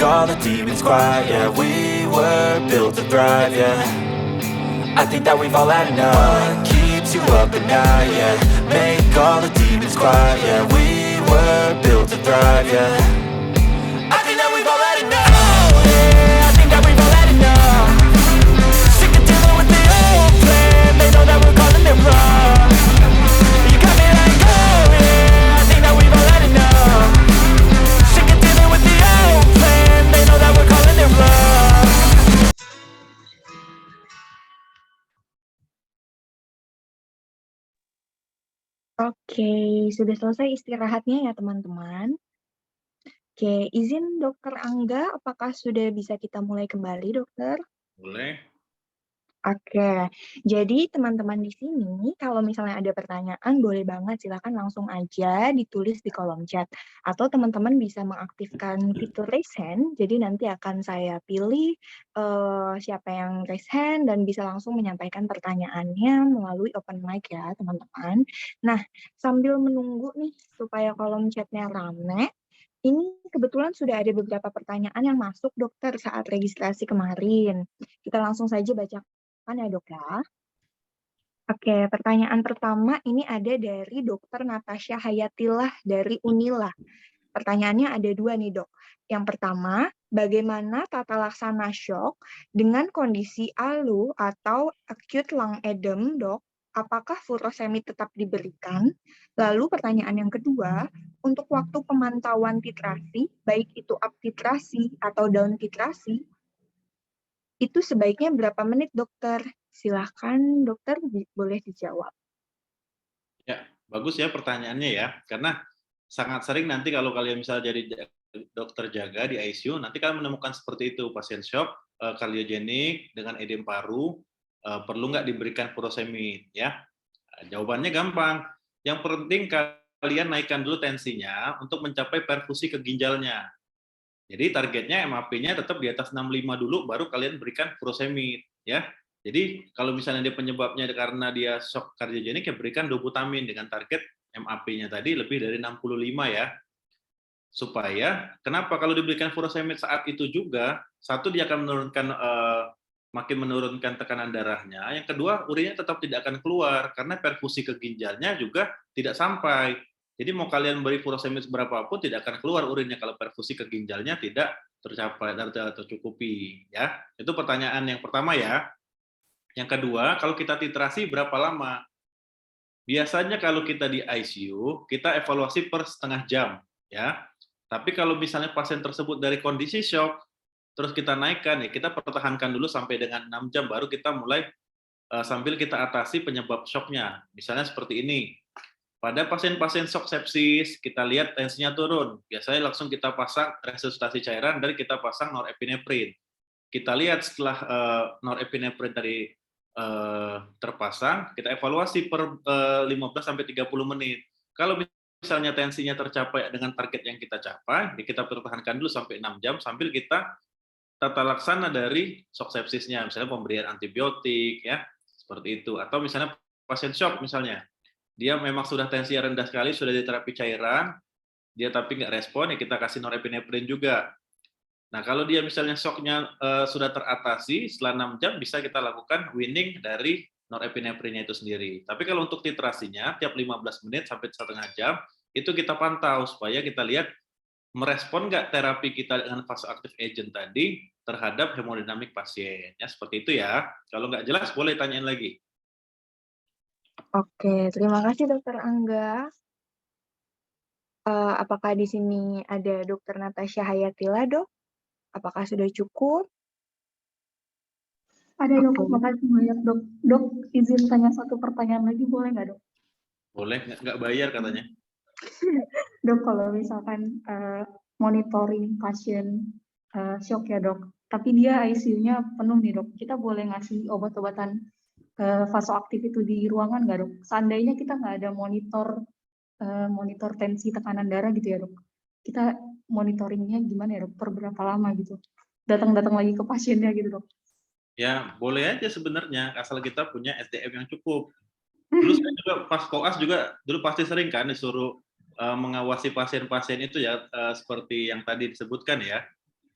all the demons quiet. Yeah, we were built to thrive, yeah. I think that we've all had enough. What keeps you up at night, yeah. Make all the demons quiet, yeah. We were built to thrive, yeah. I think that we've all had enough. Oh, yeah, I think that we've all had enough. Sick of dealing with the old plan. They know that we're calling it wrong. You got me like, oh yeah, I think that we've all had enough. Sick of dealing with the old plan. They know that we're calling it wrong. Oke, sudah selesai istirahatnya ya teman-teman. Oke, izin Dokter Angga, apakah sudah bisa kita mulai kembali, Dokter? Boleh. Oke, jadi teman-teman di sini kalau misalnya ada pertanyaan boleh banget silakan langsung aja ditulis di kolom chat. Atau teman-teman bisa mengaktifkan fitur raise hand, jadi nanti akan saya pilih siapa yang raise hand dan bisa langsung menyampaikan pertanyaannya melalui open mic ya teman-teman. Nah, sambil menunggu nih supaya kolom chatnya rame, ini kebetulan sudah ada beberapa pertanyaan yang masuk dokter saat registrasi kemarin. Kita langsung saja bacakan ya dok ya. Oke, pertanyaan pertama ini ada dari Dokter Natasha Hayatillah dari Unila. Pertanyaannya ada dua nih dok. Yang pertama, bagaimana tata laksana shock dengan kondisi ALU atau acute lung edem dok? Apakah furosemid tetap diberikan? Lalu pertanyaan yang kedua, untuk waktu pemantauan titrasi, baik itu up titrasi atau down titrasi, itu sebaiknya berapa menit dokter? Silahkan dokter boleh dijawab. Ya, bagus ya pertanyaannya ya, karena sangat sering nanti kalau kalian misalnya jadi dokter jaga di ICU, nanti kalian menemukan seperti itu, pasien shock, kardiogenik dengan edem paru, perlu nggak diberikan furosemid ya? Jawabannya gampang. Yang penting kalian naikkan dulu tensinya untuk mencapai perfusi ke ginjalnya. Jadi targetnya MAP-nya tetap di atas 65 dulu, baru kalian berikan furosemid ya. Jadi kalau misalnya dia penyebabnya karena dia shock kardiogenik, ya berikan dobutamin dengan target MAP-nya tadi lebih dari 65 ya. Supaya kenapa kalau diberikan furosemid saat itu juga, satu dia akan menurunkan makin menurunkan tekanan darahnya, yang kedua urinnya tetap tidak akan keluar karena perfusi ke ginjalnya juga tidak sampai. Jadi mau kalian beri furosemid berapapun tidak akan keluar urinnya kalau perfusi ke ginjalnya tidak tercapai dan tidak tercukupi ya. Itu pertanyaan yang pertama ya. Yang kedua, kalau kita titrasi berapa lama? Biasanya kalau kita di ICU, kita evaluasi per setengah jam ya. Tapi kalau misalnya pasien tersebut dari kondisi shock, terus kita naikkan ya, kita pertahankan dulu sampai dengan 6 jam baru kita mulai sambil kita atasi penyebab shocknya. Misalnya seperti ini. Pada pasien-pasien shock sepsis, kita lihat tensinya turun. Biasanya langsung kita pasang resusitasi cairan dan kita pasang norepinephrine. Kita lihat setelah norepinephrine tadi terpasang, kita evaluasi per 15-30 menit. Kalau misalnya tensinya tercapai dengan target yang kita capai, kita pertahankan dulu sampai 6 jam sambil kita tata laksana dari shock sepsisnya, misalnya pemberian antibiotik, ya seperti itu. Atau misalnya pasien shock, misalnya dia memang sudah tensi rendah sekali, sudah diterapi cairan, dia tapi nggak respon, ya kita kasih norepinephrine juga. Nah, kalau dia misalnya shocknya sudah teratasi, setelah 6 jam bisa kita lakukan weaning dari norepinephrine itu sendiri. Tapi kalau untuk titrasinya, tiap 15 menit sampai setengah jam, itu kita pantau supaya kita lihat merespon nggak terapi kita dengan vasoactive agent tadi terhadap hemodinamik pasien. Ya, seperti itu ya. Kalau nggak jelas, boleh tanyain lagi. Oke, terima kasih Dokter Angga. Apakah di sini ada Dokter Natasha Hayatillah, Dok? Apakah sudah cukup? Ada dok, makasih banyak dok. Dok, izin tanya satu pertanyaan lagi boleh nggak dok? Boleh, nggak bayar katanya. Dok, kalau misalkan monitoring pasien shock ya dok, tapi dia ICU-nya penuh nih dok, kita boleh ngasih obat-obatan vasoaktif itu di ruangan nggak dok? Seandainya kita nggak ada monitor tensi tekanan darah gitu ya dok, kita monitoringnya gimana ya dok? Per berapa lama gitu? Datang-datang lagi ke pasiennya gitu dok? Ya, boleh aja sebenarnya, asal kita punya SDM yang cukup. Dulu saya juga pas koas juga, dulu pasti sering kan disuruh mengawasi pasien-pasien itu ya, seperti yang tadi disebutkan ya.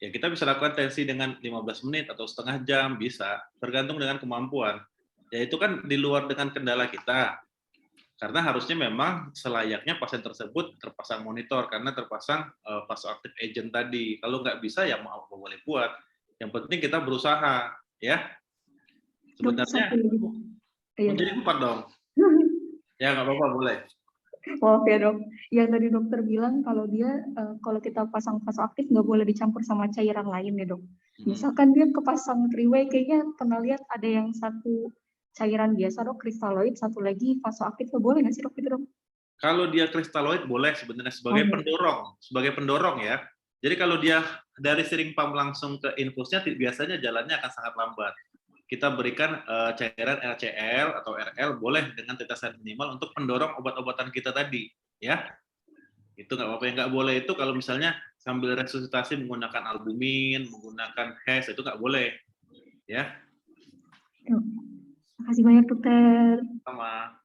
Ya kita bisa lakukan tensi dengan 15 menit atau setengah jam, bisa, tergantung dengan kemampuan. Ya itu kan di luar dengan kendala kita, karena harusnya memang selayaknya pasien tersebut terpasang monitor, karena terpasang vasoactive agent tadi. Kalau nggak bisa ya mau apa boleh buat. Yang penting kita berusaha, ya. Dok, Sebenarnya satu lagi. Iya, menjadi Dok. 4 dong. Ya nggak apa-apa, boleh. Maaf ya dok, yang tadi dokter bilang kalau dia kalau kita pasang vasoaktif nggak boleh dicampur sama cairan lain ya dok. Misalkan dia kepasang three-way, kayaknya pernah lihat ada yang satu cairan biasa dok, kristaloid, satu lagi vasoaktif, boleh nggak sih dok itu dok? Kalau dia kristaloid boleh sebenarnya Oh, iya. sebagai pendorong ya. Jadi kalau dia dari sering pump langsung ke infusnya, biasanya jalannya akan sangat lambat. Kita berikan cairan LCL atau RL boleh dengan tetesan minimal untuk pendorong obat-obatan kita tadi, ya. Itu nggak apa-apa. Yang nggak boleh itu kalau misalnya sambil resusitasi menggunakan albumin, menggunakan HES, itu nggak boleh, ya. Dok, makasih banyak dokter. Sama.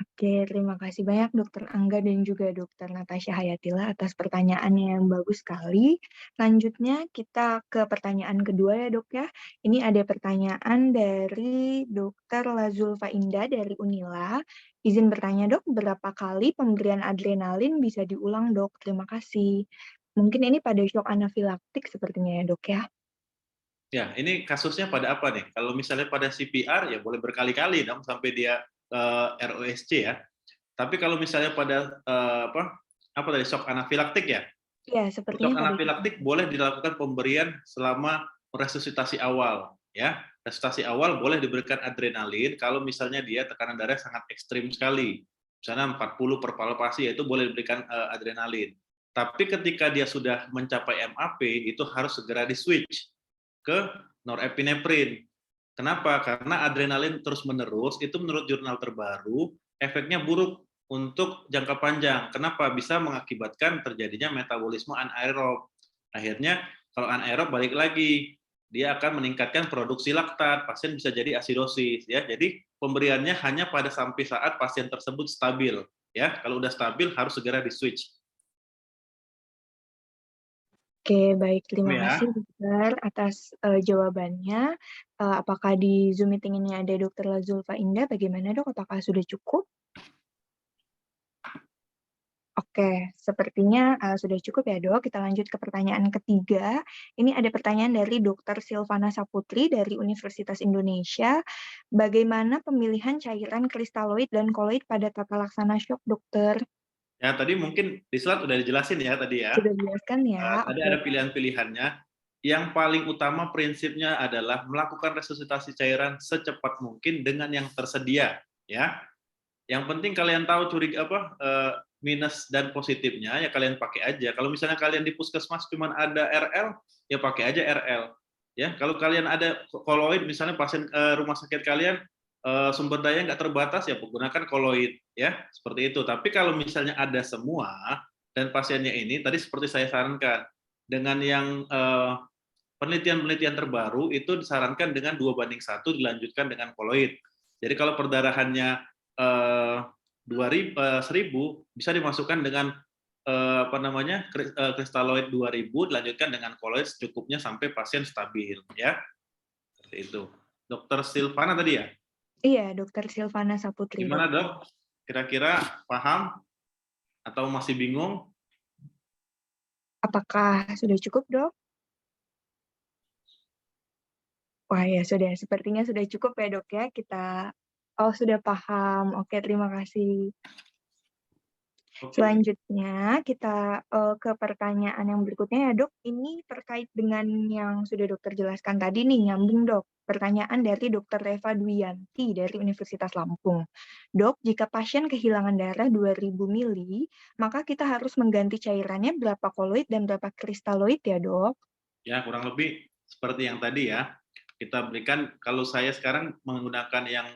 Oke, terima kasih banyak Dokter Angga dan juga Dokter Natasha Hayatila atas pertanyaannya yang bagus sekali. Selanjutnya kita ke pertanyaan kedua ya dok ya. Ini ada pertanyaan dari Dokter Lazulfa Indah dari Unila. Izin bertanya dok, berapa kali pemberian adrenalin bisa diulang dok? Terima kasih. Mungkin ini pada shock anafilaktik sepertinya ya dok ya. Ya, ini kasusnya pada apa nih? Kalau misalnya pada CPR ya boleh berkali-kali dong sampai dia ROSC ya. Tapi kalau misalnya pada apa tadi shock anafilaktik ya? Ya, Shock sepertinya pada anafilaktik boleh dilakukan pemberian selama resusitasi awal, ya. Resusitasi awal boleh diberikan adrenalin kalau misalnya dia tekanan darah sangat ekstrim sekali. Misalnya 40 per palpasi, itu boleh diberikan adrenalin. Tapi ketika dia sudah mencapai MAP, itu harus segera di-switch ke norepinephrine. Kenapa? Karena adrenalin terus-menerus, itu menurut jurnal terbaru, efeknya buruk untuk jangka panjang. Kenapa? Bisa mengakibatkan terjadinya metabolisme anaerob. Akhirnya, kalau anaerob balik lagi, dia akan meningkatkan produksi laktat, pasien bisa jadi asidosis. Ya. Jadi pemberiannya hanya pada sampai saat pasien tersebut stabil. Ya, kalau udah stabil harus segera di-switch. Oke, baik. Terima Ya. kasih dokter atas jawabannya. Apakah di Zoom meeting ini ada Dokter Lazulfa Indah? Bagaimana dok? Apakah sudah cukup? Oke, sepertinya sudah cukup ya dok. Kita lanjut ke pertanyaan ketiga. Ini ada pertanyaan dari Dokter Silvana Saputri dari Universitas Indonesia. Bagaimana pemilihan cairan kristaloid dan koloid pada tata laksana shock dokter? Ya, tadi mungkin di slide udah dijelasin ya tadi ya. Sudah dijelaskan ya? Tadi Oke. ada pilihan-pilihannya. Yang paling utama prinsipnya adalah melakukan resusitasi cairan secepat mungkin dengan yang tersedia, ya. Yang penting kalian tahu minus dan positifnya, ya kalian pakai aja. Kalau misalnya kalian di puskesmas cuma ada RL, ya pakai aja RL. Ya, kalau kalian ada koloid, misalnya pasien rumah sakit kalian sumber daya nggak terbatas, ya gunakan koloid, ya seperti itu. Tapi kalau misalnya ada semua dan pasiennya ini, tadi seperti saya sarankan, dengan yang penelitian-penelitian terbaru itu disarankan dengan 2:1 dilanjutkan dengan koloid. Jadi kalau perdarahannya 1000 bisa dimasukkan dengan kristaloid 2000 dilanjutkan dengan koloid secukupnya sampai pasien stabil, ya. Seperti itu. Dokter Silvana tadi ya? Iya, Dokter Silvana Saputri. Gimana Dok? dok? Kira-kira paham atau masih bingung? Apakah sudah cukup dok? Wah ya sudah, sepertinya sudah cukup ya dok ya. Sudah paham. Oke, terima kasih. Oke. Selanjutnya kita ke pertanyaan yang berikutnya ya dok. Ini terkait dengan yang sudah dokter jelaskan tadi nih, nyambung dok. Pertanyaan dari Dr. Reva Duyanti dari Universitas Lampung. Dok, jika pasien kehilangan darah 2000 mili, maka kita harus mengganti cairannya berapa koloid dan berapa kristaloid ya dok? Ya, kurang lebih seperti yang tadi ya. Kita berikan, kalau saya sekarang menggunakan yang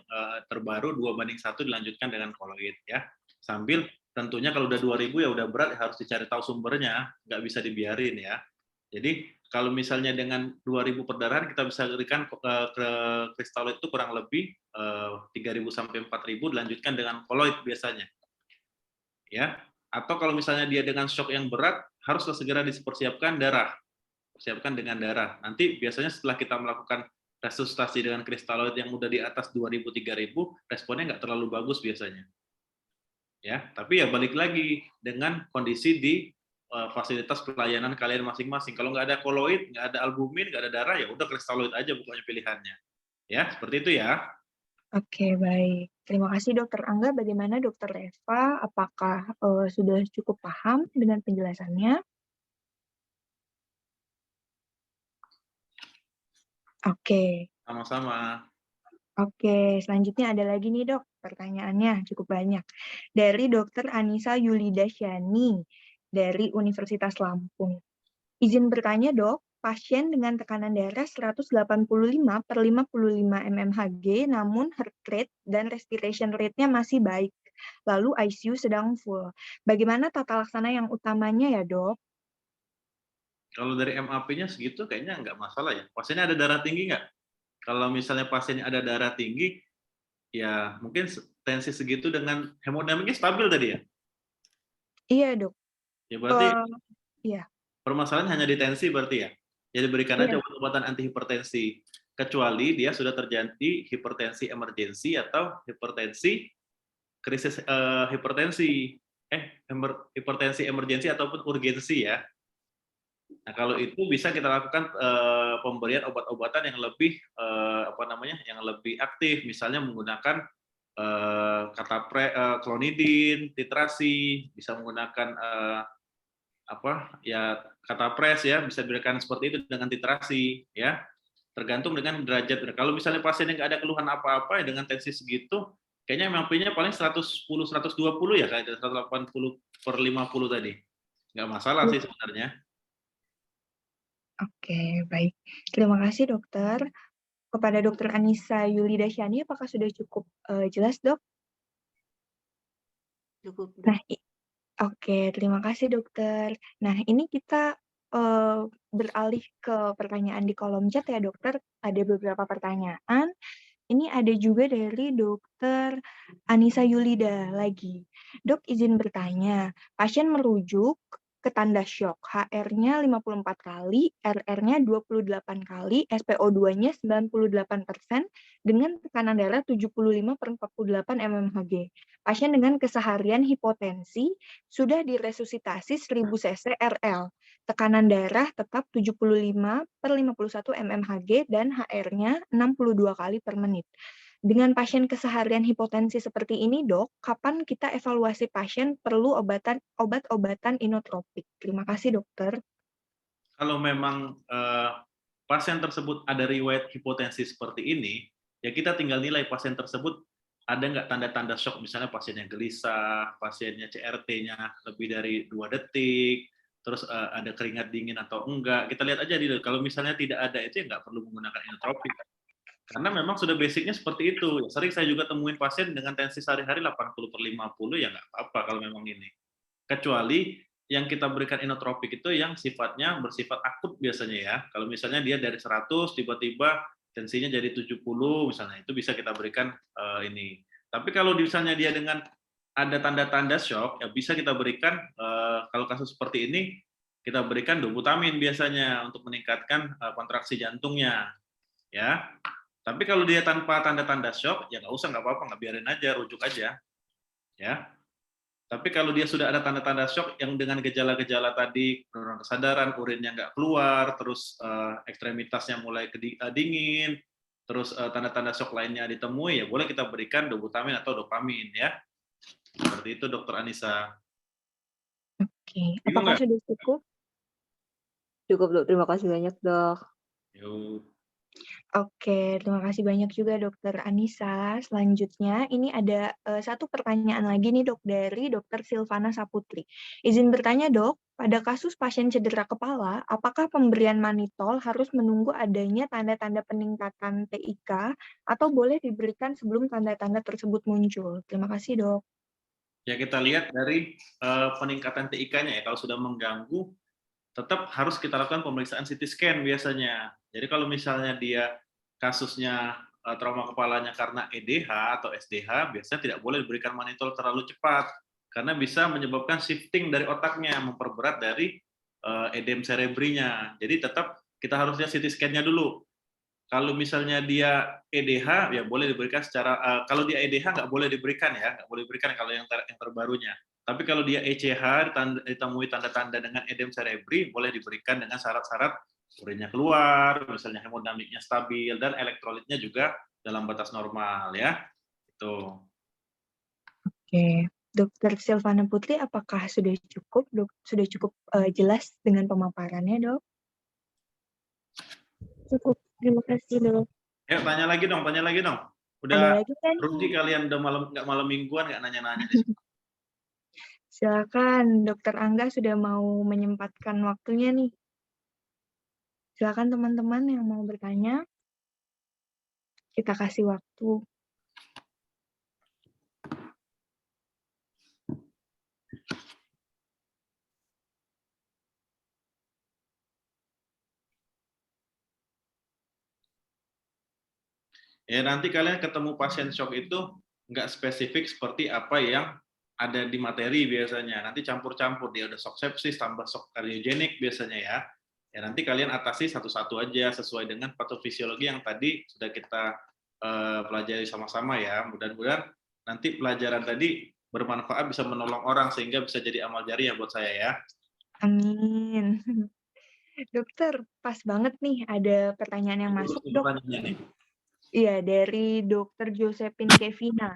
terbaru 2:1 dilanjutkan dengan koloid ya. Sambil tentunya kalau udah 2000 ya udah berat, harus dicari tahu sumbernya, nggak bisa dibiarin ya. Jadi kalau misalnya dengan 2000 perdarahan kita bisa berikan ke kristaloid itu kurang lebih 3000 sampai 4000 dilanjutkan dengan koloid biasanya. Ya. Atau kalau misalnya dia dengan shock yang berat, haruslah segera dipersiapkan darah. Persiapkan dengan darah. Nanti biasanya setelah kita melakukan resusitasi dengan kristaloid yang udah di atas 2000-3000, responnya nggak terlalu bagus biasanya. Ya, tapi ya balik lagi dengan kondisi di fasilitas pelayanan kalian masing-masing. Kalau nggak ada koloid, nggak ada albumin, nggak ada darah, ya udah kristaloid aja pokoknya pilihannya. Ya, seperti itu ya. Oke, baik. Terima kasih Dokter Angga. Bagaimana Dokter Eva? Apakah sudah cukup paham dengan penjelasannya? Oke. Sama-sama. Oke, selanjutnya ada lagi nih dok, pertanyaannya cukup banyak. Dari Dokter Anissa Yulida Syani dari Universitas Lampung. Izin bertanya dok, pasien dengan tekanan darah 185/55 mmHg, namun heart rate dan respiration rate-nya masih baik. Lalu ICU sedang full. Bagaimana tata laksana yang utamanya ya dok? Kalau dari MAP-nya segitu kayaknya nggak masalah ya. Pasiennya ada darah tinggi nggak? Kalau misalnya pasiennya ada darah tinggi, ya mungkin tensi segitu dengan hemodinamiknya stabil tadi ya. Iya dok. Ya berarti Iya. permasalahan hanya di tensi berarti ya. Jadi berikan aja Iya. obat-obatan antihipertensi. Kecuali dia sudah terjadi hipertensi emergensi atau hipertensi krisis hipertensi emergensi ataupun urgensi ya. Nah, kalau itu bisa kita lakukan pemberian obat-obatan yang lebih yang lebih aktif, misalnya menggunakan klonidin, titrasi, bisa menggunakan katapres ya, bisa diberikan seperti itu dengan titrasi ya. Tergantung dengan derajat. Kalau misalnya pasiennya nggak ada keluhan apa-apa ya dengan tensi segitu, kayaknya MAP-nya paling 110, 120 ya, kayak 180/50 tadi. Nggak masalah sih sebenarnya. Oke, baik. Terima kasih dokter. Kepada Dokter Anissa Yulida Syani, apakah sudah cukup jelas dok? Cukup. Nah, oke, terima kasih dokter. Nah, ini kita beralih ke pertanyaan di kolom chat ya dokter. Ada beberapa pertanyaan. Ini ada juga dari Dokter Anissa Yulida lagi. Dok, izin bertanya, pasien merujuk ke tanda syok, HR-nya 54 kali, RR-nya 28 kali, SPO2-nya 98% dengan tekanan darah 75/48 mmHg. Pasien dengan keseharian hipotensi sudah diresusitasi 1000 cc RL. Tekanan darah tetap 75/51 mmHg dan HR-nya 62 kali per menit. Dengan pasien keseharian hipotensi seperti ini, dok, kapan kita evaluasi pasien perlu obat-obatan inotropik? Terima kasih, dokter. Kalau memang pasien tersebut ada riwayat hipotensi seperti ini, ya kita tinggal nilai pasien tersebut ada nggak tanda-tanda shock, misalnya pasiennya gelisah, pasiennya CRT-nya lebih dari 2 detik, terus ada keringat dingin atau enggak. Kita lihat aja dulu. Kalau misalnya tidak ada itu ya nggak perlu menggunakan inotropik. Karena memang sudah basicnya seperti itu. Sering saya juga temuin pasien dengan tensi sehari-hari 80/50 ya nggak apa-apa kalau memang ini. Kecuali yang kita berikan inotropik itu yang sifatnya bersifat akut biasanya ya. Kalau misalnya dia dari 100 tiba-tiba tensinya jadi 70 misalnya, itu bisa kita berikan ini. Tapi kalau misalnya dia dengan ada tanda-tanda shock, ya bisa kita berikan kalau kasus seperti ini kita berikan doputamin biasanya untuk meningkatkan kontraksi jantungnya, ya. Tapi kalau dia tanpa tanda-tanda shock, ya nggak usah, nggak apa-apa, nggak biarin aja, rujuk aja, ya. Tapi kalau dia sudah ada tanda-tanda shock yang dengan gejala-gejala tadi, penurunan kesadaran, urinnya nggak keluar, terus ekstremitasnya mulai dingin, terus tanda-tanda shock lainnya ditemui, ya boleh kita berikan doputamin atau dopamin, ya. Seperti itu, Dokter Anissa. Oke, Bingung apakah nggak? sudah cukup? Cukup, Dok. Terima kasih banyak, Dok. Yuk. Oke, terima kasih banyak juga Dokter Anissa. Selanjutnya, ini ada satu pertanyaan lagi nih dok dari Dokter Silvana Saputri. Izin bertanya dok, pada kasus pasien cedera kepala, apakah pemberian manitol harus menunggu adanya tanda-tanda peningkatan TIK atau boleh diberikan sebelum tanda-tanda tersebut muncul? Terima kasih dok. Ya kita lihat dari peningkatan TIK-nya ya, kalau sudah mengganggu, tetap harus kita lakukan pemeriksaan CT scan biasanya. Jadi kalau misalnya dia kasusnya trauma kepalanya karena EDH atau SDH, biasanya tidak boleh diberikan manitol terlalu cepat. karena bisa menyebabkan shifting dari otaknya, memperberat dari edem cerebrinya. Jadi tetap kita harus lihat CT scan-nya dulu. Kalau misalnya dia EDH, ya boleh diberikan secara, kalau dia EDH nggak boleh diberikan ya, nggak boleh diberikan kalau yang terbarunya. Tapi kalau dia ECH, ditemui tanda-tanda dengan edem cerebri, boleh diberikan dengan syarat-syarat urinnya keluar, misalnya hemodinamiknya stabil, dan elektrolitnya juga dalam batas normal ya. Itu. Oke, Dokter Silvana Putri, apakah sudah cukup, Dok? Sudah cukup jelas dengan pemaparannya, Dok? Cukup, terima kasih dok. Ayo tanya lagi dong. Ada Udah lagi kan? rugi kalian udah malam mingguan nggak nanya-nanya. Silakan, Dokter Angga sudah mau menyempatkan waktunya nih. Silakan teman-teman yang mau bertanya, kita kasih waktu. Ya nanti kalian ketemu pasien shock itu nggak spesifik seperti apa yang ada di materi biasanya. Nanti campur-campur, dia udah shock sepsis tambah shock kardiogenik biasanya ya. Ya nanti kalian atasi satu-satu aja sesuai dengan patofisiologi yang tadi sudah kita pelajari sama-sama ya. Mudah-mudahan nanti pelajaran tadi bermanfaat, bisa menolong orang sehingga bisa jadi amal jariah buat saya ya. Amin. Dokter, pas banget nih ada pertanyaan yang masuk, Dok. Pertanyaannya nih. Iya, dari Dokter Josephine Kevina.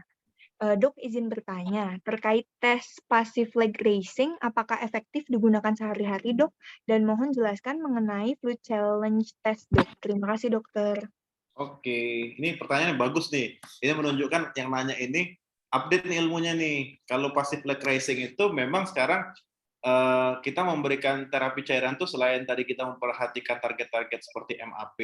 Dok, izin bertanya, terkait tes passive leg racing, apakah efektif digunakan sehari-hari, Dok? Dan mohon jelaskan mengenai fluid challenge test, Dok. Terima kasih, Dokter. Oke, ini pertanyaan bagus nih. Ini menunjukkan yang nanya ini update nih ilmunya nih. Kalau passive leg racing itu memang sekarang kita memberikan terapi cairan tuh selain tadi kita memperhatikan target-target seperti MAP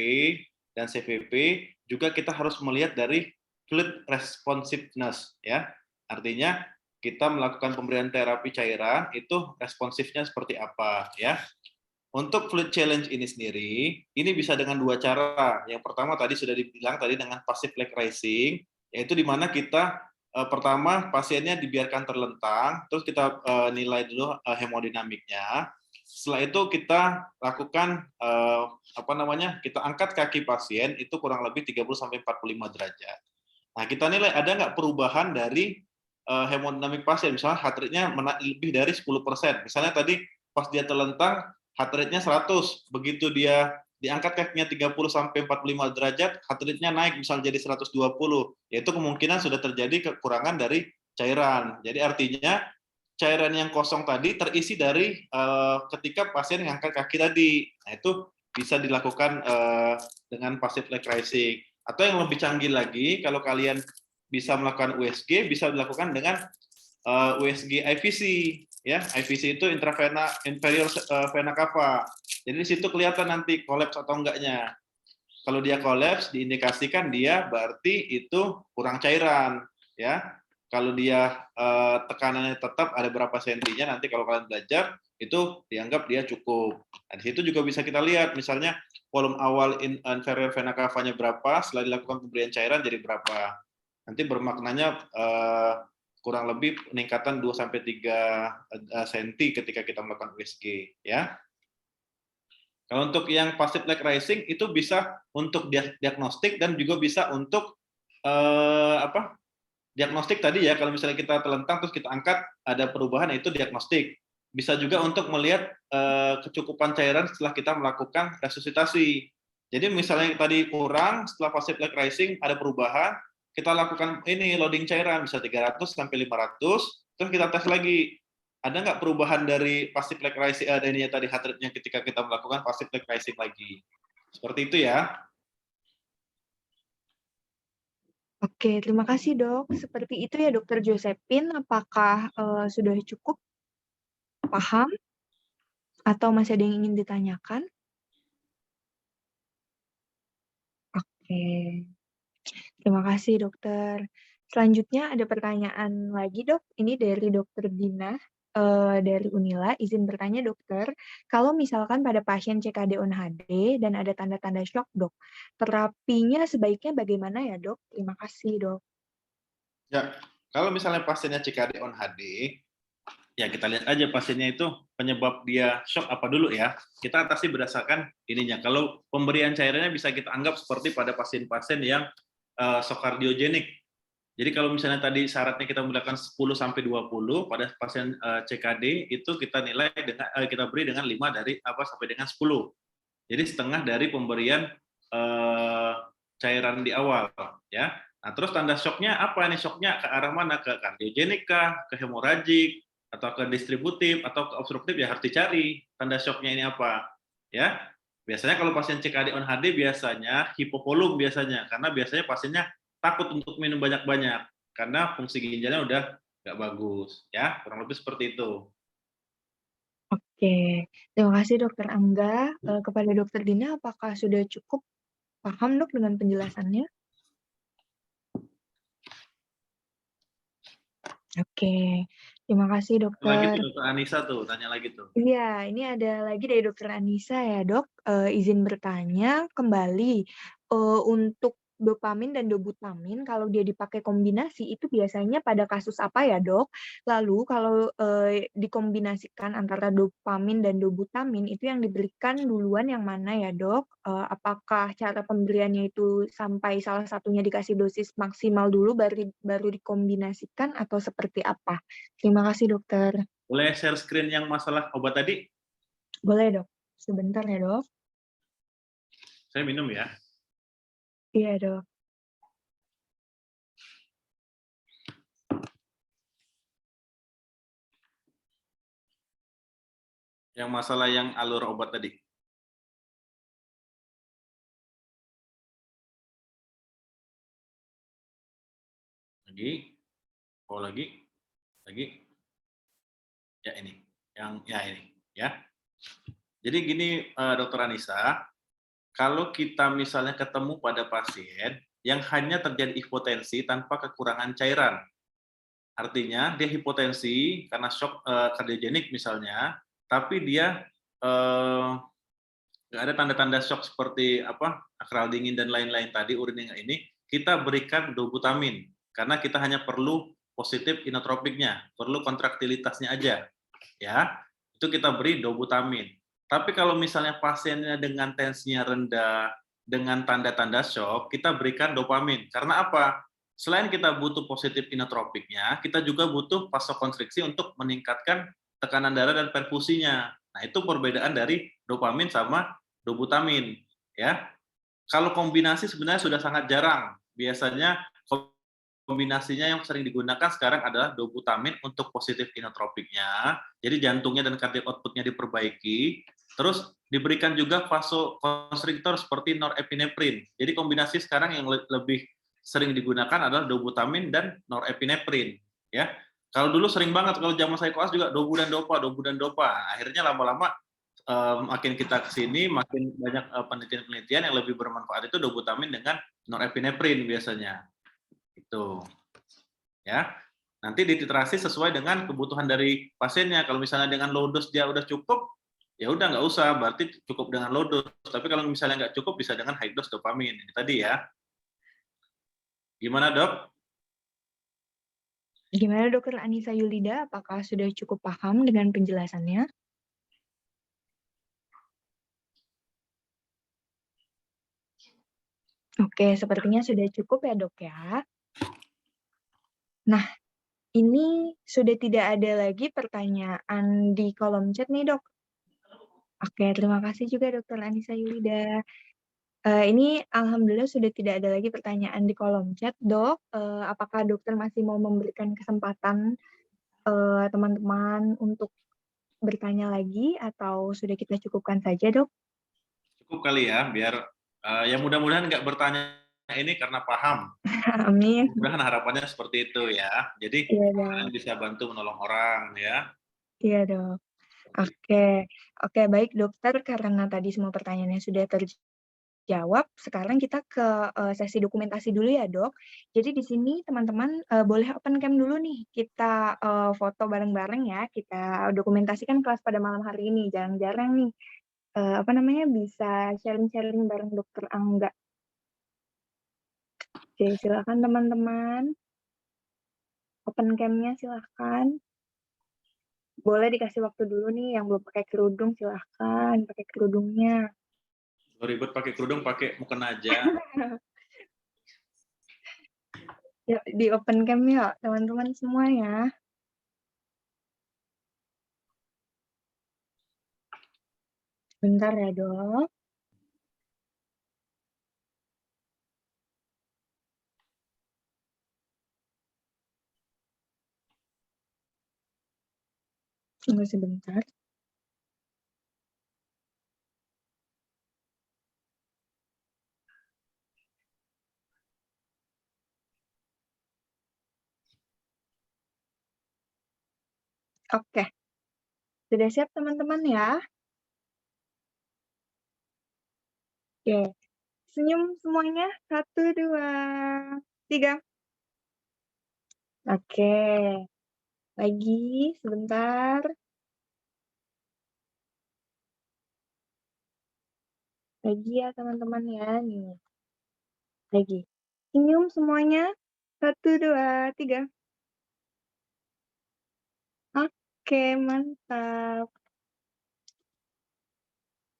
dan CVP, juga kita harus melihat dari fluid responsiveness ya. Artinya kita melakukan pemberian terapi cairan itu responsifnya seperti apa ya. Untuk fluid challenge ini sendiri, ini bisa dengan dua cara. Yang pertama tadi sudah dibilang tadi dengan passive leg racing, yaitu di mana kita pertama pasiennya dibiarkan terlentang, terus kita nilai dulu hemodinamiknya. Setelah itu kita lakukan kita angkat kaki pasien itu kurang lebih 30 sampai 45 derajat. Nah, kita nilai ada nggak perubahan dari hemodinamik pasien, misalnya heart rate-nya lebih dari 10%. Misalnya tadi pas dia terlentang heart rate-nya 100, begitu dia diangkat kakinya 30 sampai 45 derajat, heart rate-nya naik misalnya jadi 120, yaitu kemungkinan sudah terjadi kekurangan dari cairan. Jadi artinya cairan yang kosong tadi terisi dari ketika pasien mengangkat kaki tadi. Nah, itu bisa dilakukan dengan passive leg racing. Atau yang lebih canggih lagi, kalau kalian bisa melakukan USG, bisa dilakukan dengan USG IVC. Ya, IVC itu inferior vena cava. Jadi di situ kelihatan nanti kolaps atau enggaknya. Kalau dia kolaps, diindikasikan dia berarti itu kurang cairan. Ya, kalau dia tekanannya tetap ada berapa sentinya, nanti kalau kalian belajar itu dianggap dia cukup. Nah, di situ juga bisa kita lihat, misalnya volume awal inferior vena cava-nya berapa, setelah dilakukan pemberian cairan jadi berapa. Nanti bermaknanya kurang lebih peningkatan 2-3 cm ketika kita melakukan USG. Ya. Kalau untuk yang passive leg racing itu bisa untuk diagnostik dan juga bisa untuk diagnostik tadi ya, kalau misalnya kita telentang terus kita angkat ada perubahan, itu diagnostik. Bisa juga untuk melihat kecukupan cairan setelah kita melakukan resusitasi. Jadi misalnya tadi kurang, setelah passive leg racing ada perubahan, kita lakukan ini loading cairan bisa 300 sampai 500, terus kita tes lagi. Ada nggak perubahan dari passive leg racing adanya tadi heart rate-nya ketika kita melakukan passive leg racing lagi. Seperti itu ya. Oke, terima kasih, Dok. Seperti itu ya, Dokter Josephine. Apakah sudah cukup paham atau masih ada yang ingin ditanyakan? Oke. Terima kasih, Dokter. Selanjutnya ada pertanyaan lagi, Dok. Ini dari Dokter Dina dari Unila. Izin bertanya, Dokter. Kalau misalkan pada pasien CKD on HD dan ada tanda-tanda shock, Dok, terapinya sebaiknya bagaimana ya, Dok? Terima kasih, Dok. Ya, kalau misalnya pasiennya CKD on HD, Ya, kita lihat aja pasiennya itu penyebab dia shock apa dulu ya. Kita atasi berdasarkan ininya. Kalau pemberian cairannya bisa kita anggap seperti pada pasien-pasien yang shock kardiogenik. Jadi kalau misalnya tadi syaratnya kita menggunakan 10 sampai 20, pada pasien CKD itu kita nilai dengan kita beri dengan 5 dari sampai dengan 10. Jadi setengah dari pemberian cairan di awal ya. Nah, terus tanda shocknya apa nih? Shocknya ke arah mana? Ke kardiogenik kah, ke hemoragik, atau ke distributif, atau ke obstruktif, ya harus dicari tanda shocknya ini apa. Ya, biasanya kalau pasien CKD on HD biasanya hipovolum biasanya, karena biasanya pasiennya takut untuk minum banyak-banyak, karena fungsi ginjalnya udah nggak bagus. Ya, kurang lebih seperti itu. Oke, terima kasih Dokter Angga. Kepada Dokter Dina, apakah sudah cukup paham Dok dengan penjelasannya? Oke, terima kasih Lagi Dokter. tuh Dokter Anissa tuh, tanya lagi tuh. Iya, ini ada lagi dari Dokter Anissa ya Dok, izin bertanya kembali, untuk dopamin dan dobutamin kalau dia dipakai kombinasi itu biasanya pada kasus apa ya Dok? Lalu kalau, dikombinasikan antara dopamin dan dobutamin itu yang diberikan duluan yang mana ya Dok? Apakah cara pemberiannya itu sampai salah satunya dikasih dosis maksimal dulu baru dikombinasikan atau seperti apa? Terima kasih Dokter. Boleh share screen yang masalah obat tadi? Boleh Dok, sebentar ya Dok. Saya minum ya. Iya Dok. Yang masalah yang alur obat tadi. Lagi, lagi. Ya ini, ini ya. Jadi gini, Dokter Anissa, kalau kita misalnya ketemu pada pasien yang hanya terjadi hipotensi tanpa kekurangan cairan, artinya dia hipotensi karena shock kardiogenik misalnya, tapi dia nggak ada tanda-tanda shock seperti akral dingin dan lain-lain tadi, urin ini, kita berikan dobutamin karena kita hanya perlu positif inotropiknya, perlu kontraktilitasnya aja, ya. Itu kita beri dobutamin. Tapi kalau misalnya pasiennya dengan tensinya rendah, dengan tanda-tanda shock, kita berikan dopamin. Karena apa? Selain kita butuh positif inotropiknya, kita juga butuh vasokonstriksi untuk meningkatkan tekanan darah dan perfusinya. Nah, itu perbedaan dari dopamin sama dobutamin, ya. Kalau kombinasi sebenarnya sudah sangat jarang. Biasanya kombinasinya yang sering digunakan sekarang adalah dobutamin untuk positif inotropiknya, jadi jantungnya dan cardiac output-nya diperbaiki, terus diberikan juga vasokonstriktor seperti norepinephrine. Jadi kombinasi sekarang yang lebih sering digunakan adalah dobutamin dan norepinephrine, ya. Kalau dulu sering banget, kalau zaman saya koas juga dobu dan dopa. Akhirnya lama-lama makin kita kesini, makin banyak penelitian-penelitian yang lebih bermanfaat itu dobutamin dengan norepinephrine biasanya. Itu. Ya. Nanti dititerasi sesuai dengan kebutuhan dari pasiennya. Kalau misalnya dengan low dose dia udah cukup, ya udah nggak usah, berarti cukup dengan low dose. Tapi kalau misalnya nggak cukup, bisa dengan high dose dopamin. Ini tadi ya. Gimana Dok? Gimana Dokter Anissa Yulida, apakah sudah cukup paham dengan penjelasannya? Oke, sepertinya sudah cukup ya Dok ya. Nah, ini sudah tidak ada lagi pertanyaan di kolom chat nih Dok. Oke, terima kasih juga Dokter Anissa Yulida. Ini alhamdulillah sudah tidak ada lagi pertanyaan di kolom chat, Dok. Apakah dokter masih mau memberikan kesempatan teman-teman untuk bertanya lagi atau sudah kita cukupkan saja, Dok? Cukup kali ya, biar yang mudah-mudahan nggak bertanya ini karena paham. Amin. Mudah-mudahan harapannya seperti itu ya. Jadi Iya, Dok. kalian bisa bantu menolong orang ya. Iya, Dok. Oke, baik dokter, karena tadi semua pertanyaannya sudah terjawab, sekarang kita ke sesi dokumentasi dulu ya dok. Jadi di sini teman-teman boleh open cam dulu nih, kita foto bareng-bareng ya, kita dokumentasikan kelas pada malam hari ini. Jarang-jarang nih, bisa sharing-sharing bareng dokter Angga. Oke, silakan teman-teman. Open cam-nya silakan. Boleh dikasih waktu dulu nih, yang belum pakai kerudung silahkan pakai kerudungnya. Kalau ribet pakai kerudung, pakai mukena aja. Yuk, di open cam yuk, teman-teman semua ya. Bentar ya, Dok. Tunggu sebentar. Oke. Sudah siap teman-teman ya? Oke. Senyum semuanya. 1, 2, 3. Oke. Lagi sebentar. Lagi ya teman-teman ya. Nih. Lagi. Senyum semuanya. 1, 2, 3. Oke, mantap.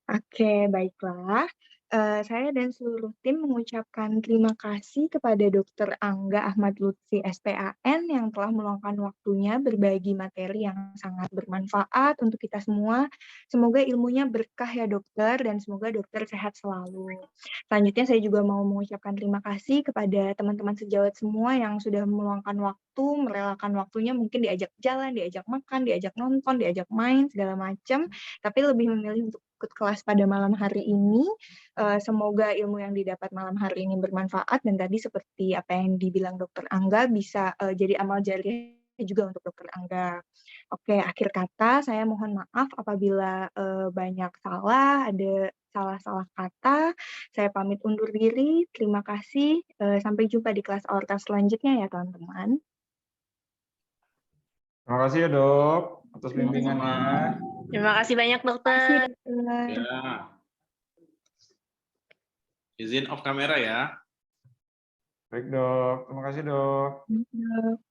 Oke, baiklah. Saya dan seluruh tim mengucapkan terima kasih kepada Dr. Angga Ahmad Lutfi, SPAN, yang telah meluangkan waktunya berbagi materi yang sangat bermanfaat untuk kita semua. Semoga ilmunya berkah ya dokter, dan semoga dokter sehat selalu. Selanjutnya saya juga mau mengucapkan terima kasih kepada teman-teman sejawat semua yang sudah meluangkan waktu, merelakan waktunya, mungkin diajak jalan, diajak makan, diajak nonton, diajak main, segala macam, tapi lebih memilih untuk ikut kelas pada malam hari ini. Semoga ilmu yang didapat malam hari ini bermanfaat, dan tadi seperti apa yang dibilang Dokter Angga bisa jadi amal jariah juga untuk Dokter Angga. Oke, akhir kata saya mohon maaf apabila banyak salah, ada salah-salah kata. Saya pamit undur diri. Terima kasih. Sampai jumpa di kelas aorta selanjutnya ya teman-teman. Terima kasih ya dok atas Sama-sama. bimbingannya. Terima kasih banyak, Terima kasih, dokter. dokter. Ya. Izin off kamera ya. Baik dok, terima kasih dok. Dok.